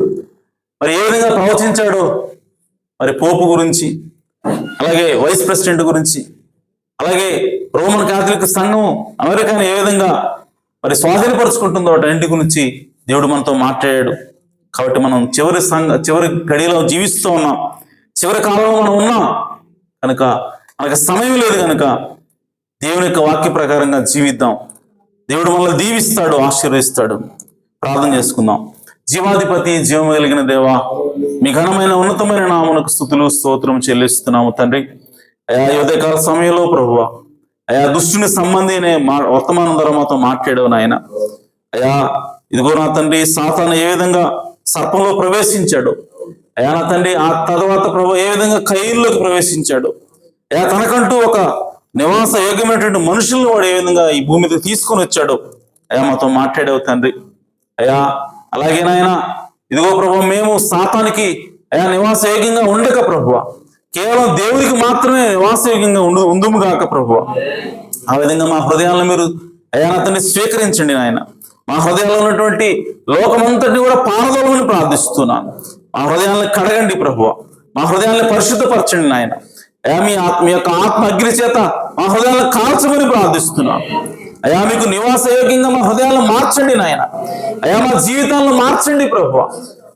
మరి ఏ విధంగా ప్రవచించాడో, మరి పోపు గురించి, అలాగే వైస్ ప్రెసిడెంట్ గురించి, అలాగే రోమన్ కాథలిక్ సంఘం అమెరికాను ఏ విధంగా మరి స్వాధీనపరుచుకుంటుందో వాటి గురించి దేవుడు మనతో మాట్లాడాడు. కాబట్టి మనం చివరి గడియలో జీవిస్తూ ఉన్నాం, చివరి కాలంలో మనం ఉన్నాం కనుక మనకు సమయం లేదు కనుక దేవుని యొక్క వాక్య ప్రకారంగా జీవిద్దాం. దేవుడు మనల్ని దీవిస్తాడు, ఆశీర్వదిస్తాడు. ప్రార్థన చేసుకుందాం. జీవాధిపతి, జీవము కలిగిన దేవా, మీ ఘనమైన ఉన్నతమైన నామమునకు స్తుతులు స్తోత్రం చెల్లిస్తున్నాము తండ్రి. అయా ఈ ఉదయకాల సమయంలో ప్రభువా, అయా దుష్టుని సంబంధి అనే వర్తమానం ద్వారా మాతో మాట్లాడావు నాయన. అయా ఇదిగో నా తండ్రి, సాతాను ఏ విధంగా సర్పంలో ప్రవేశించాడు, అయా నా తండ్రి ఆ తర్వాత ప్రభు ఏ విధంగా కయ్యూల్లోకి ప్రవేశించాడు, అయా తనకంటూ ఒక నివాస యోగ్యమైనటువంటి మనుషులను వాడు ఏ విధంగా ఈ భూమి మీద తీసుకొని వచ్చాడు, అయా మాతో మాట్లాడావు తండ్రి. అయా అలాగే నాయన ఇదిగో ప్రభు, మేము సాతానికి అయా నివాసయోగ్యంగా ఉండక ప్రభువ, కేవలం దేవుడికి మాత్రమే నివాసయోగ్యంగా ఉందుము గాక ప్రభువ. ఆ విధంగా మా హృదయాలను మీరు అయా అతన్ని స్వీకరించండి నాయన. మా హృదయాల్లో ఉన్నటువంటి లోకమంతటిని కూడా పారదోలమని ప్రార్థిస్తున్నాను. మా హృదయాలను కడగండి ప్రభువ, మా హృదయాలను పరిశుద్ధపరచండి నాయన. అయా మీ యొక్క ఆత్మ అగ్ని చేత మా హృదయాలను కాల్చమని ప్రార్థిస్తున్నాను. అయా మీకు నివాసయోగ్యంగా మా హృదయాలను మార్చండి నాయన. అయా మా జీవితాలను మార్చండి ప్రభువ.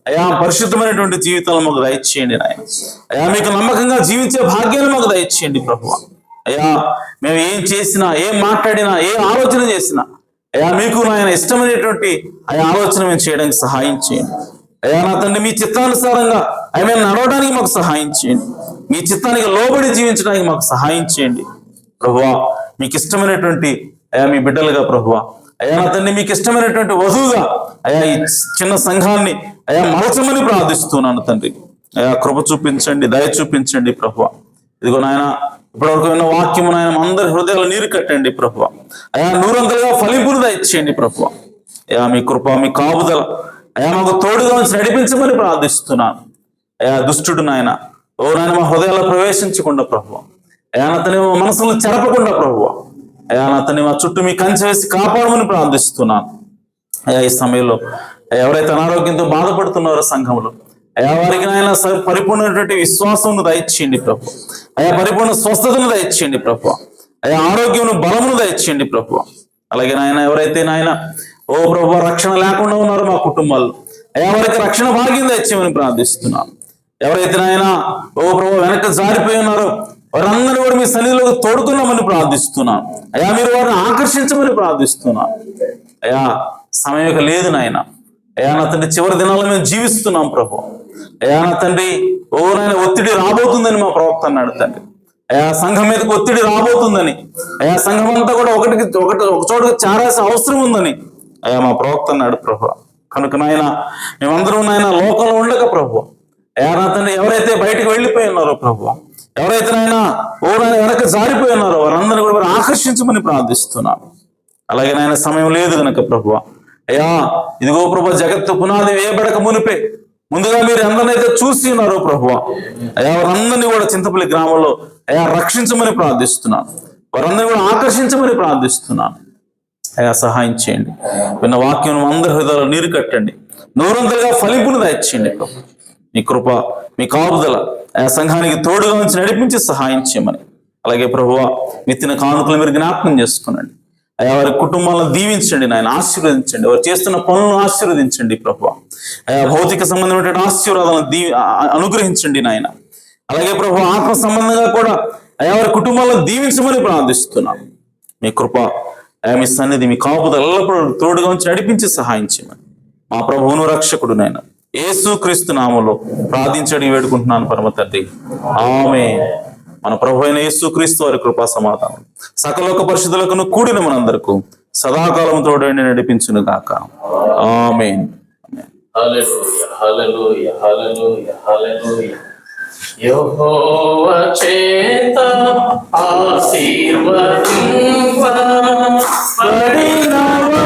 అయా పరిశుద్ధమైనటువంటి జీవితాలను మాకు దయచేయండి నాయన. అయా మీకు నమ్మకంగా జీవించే భాగ్యాన్ని మాకు దయచేయండి ప్రభువ. అయా మేము ఏం చేసినా, ఏం మాట్లాడినా, ఏ ఆలోచన చేసినా అయా మీకు నాయన ఇష్టమైనటువంటి అయా ఆలోచన మేము చేయడానికి సహాయం చేయండి. అయా నా తండ్రి, మీ చిత్తానుసారంగా అవి మేము నడవడానికి మాకు సహాయం చేయండి. మీ చిత్తానికి లోబడి జీవించడానికి మాకు సహాయం చేయండి ప్రభువా. మీకు ఇష్టమైనటువంటి అయా మీ బిడ్డలుగా ప్రభువా, అయా నా తండ్రి, మీకు ఇష్టమైనటువంటి వధువుగా అయా ఈ చిన్న సంఘాన్ని అయా మలచమని ప్రార్థిస్తున్నాను తండ్రి. అయా కృప చూపించండి, దయ చూపించండి ప్రభువా. ఇదిగో నాయన, ఇప్పటివరకు విన్న వాక్యము నాయన అందరి హృదయాలు నీరు కట్టండి ప్రభువా. అయా నూరంతలుగా ఫలింపును దయచేయండి ప్రభువా. అయా మీ కృప, మీ కాపుదల అయా మాకు తోడుగా ఉంచి నడిపించమని ప్రార్థిస్తున్నాను. అయా దుష్టుడు నాయన, ఓ నాయన మా హృదయాల్లో ప్రవేశించకుండా ప్రభువా, అయా అతని మనసులను చెరపకుండా ప్రభువా, అయా అతన్ని మా చుట్టూ మీ కంచె వేసి కాపాడమని ప్రార్థిస్తున్నాను. అయా ఈ సమయంలో ఎవరైతే అనారోగ్యంతో బాధపడుతున్నారో సంఘంలో, అయా వారికి నాయన పరిపూర్ణమైనటువంటి విశ్వాసమును దయచేయండి ప్రభు. అయా పరిపూర్ణ స్వస్థతను దయచేయండి ప్రభు. అయా ఆరోగ్యమును, బలమును దయచేయండి ప్రభు. అలాగే నాయన ఎవరైతే నాయన ఓ ప్రభు రక్షణ లేకుండా ఉన్నారో మా కుటుంబాల్లో, అయా వారికి రక్షణ భాగ్యం దయచేయమని ప్రార్థిస్తున్నాను. ఎవరైతే నాయన ఓ ప్రభు వెనక జారిపోయి ఉన్నారో వారందరూ కూడా మీ సన్నిధిలోకి తోడుకున్నామని ప్రార్థిస్తున్నాను. అయా మీరు వారిని ఆకర్షించమని ప్రార్థిస్తున్నాను. అయా సమయం ఇక లేదు నాయన. అయా నా తండ్రి, చివరి దినాల్లో మేము జీవిస్తున్నాం ప్రభు. అయా నా తండ్రి, ఓ నాయన ఒత్తిడి రాబోతుందని మా ప్రవక్త అన్నాడు తండ్రి. అయా సంఘం మీదకి ఒత్తిడి రాబోతుందని, అయా సంఘం అంతా కూడా ఒక చోటుకు చేరాల్సిన అవసరం ఉందని అయా మా ప్రవక్త అన్నాడు ప్రభు. కనుక నాయన మేమందరం నాయన లోకంలో ఉండక ప్రభు, అయా నా తండ్రి, ఎవరైతే బయటకు వెళ్ళిపోయి ఉన్నారో ప్రభు, ఎవరైతే నాయన ఓ నాయన వెనక జారిపోయి ఉన్నారో వారందరినీ కూడా వారు ఆకర్షించమని ప్రార్థిస్తున్నాను. అలాగే నాయన సమయం లేదు కనుక ప్రభు, అయ్యా ఇదిగో ప్రభు, జగత్తు పునాది వేయబడక మునిపే ముందుగా మీరు అందరినైతే చూసి ఉన్నారో ప్రభు, అయా వారందరినీ కూడా చింతపల్లి గ్రామంలో అయా రక్షించమని ప్రార్థిస్తున్నాను. వారందరినీ కూడా ఆకర్షించమని ప్రార్థిస్తున్నాను. అయా సహాయం చేయండి. విన్న వాక్యం అందరి హృదయాలు నీరు కట్టండి, నూరంతలుగా ఫలింపును దయచేయండి ప్రభు. మీ కృప, మీ కాపుదల ఆ సంఘానికి తోడుగా ఉంచి నడిపించి సహాయం చేయమని. అలాగే ప్రభువా, విత్తిన కానుకలు మీరు జ్ఞాపకం చేసుకునండి. అయా వారి కుటుంబాలను దీవించండి నాయన, ఆశీర్వదించండి. వారు చేస్తున్న పనులను ఆశీర్వదించండి ప్రభువా. అయా భౌతిక సంబంధమైన ఆశీర్వాదాలను అనుగ్రహించండి నాయన. అలాగే ప్రభు ఆత్మ సంబంధంగా కూడా అయా వారి కుటుంబాలను దీవించమని ప్రార్థిస్తున్నాం. మీ కృప, అయా మీ సన్నిధి, మీ కాపుదల ఎల్లప్పుడూ తోడుగా ఉంచి నడిపించి సహాయం చేయమని మా ప్రభువును రక్షకుడు నాయన యేసు క్రీస్తు నామములో ప్రార్థించడం వేడుకుంటున్నాను పరమ తండ్రి, ఆమేన్. మన ప్రభు అయిన యేసు క్రీస్తు వారి కృపా సమాధానం సకలోక పరిశుద్ధులకు కూడిన మనందరకు సదాకాలం తోడైన నడిపించును గాక. ఆమేన్. హల్లెలూయా, హల్లెలూయా, హల్లెలూయా, హల్లెలూయా. యెహోవా చేత ఆశీర్వదింపబడినవాడా,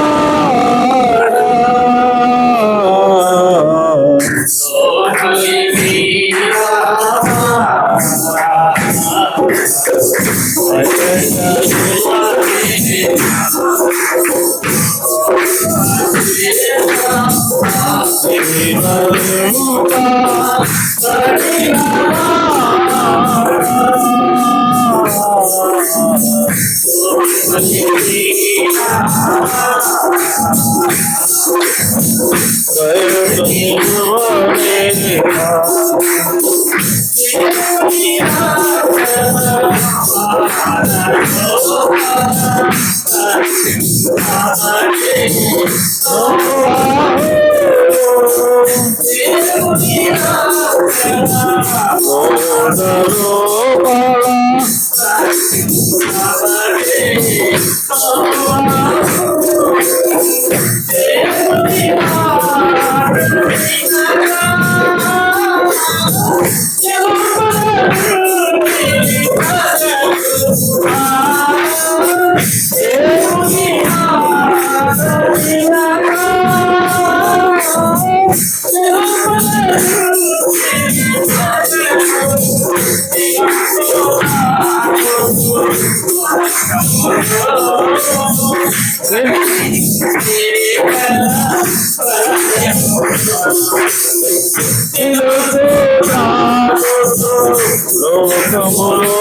లోకములో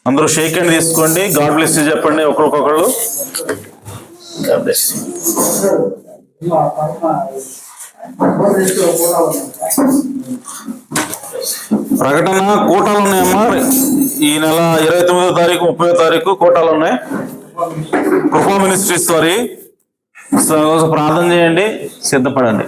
అందరూ షేక్ హ్యాండ్ తీసుకోండి. గాడ్ బ్లెస్ యూ చెప్పండి ఒకరికొకళ్ళు. ప్రకటన కోటాలు ఉన్నాయమ్మా. ఈ నెల 29వ తారీఖు 30వ తారీఖు కోటాలు ఉన్నాయి. కృపా మినిస్ట్రీస్ వారి ప్రార్థన చేయండి, సిద్ధపడండి.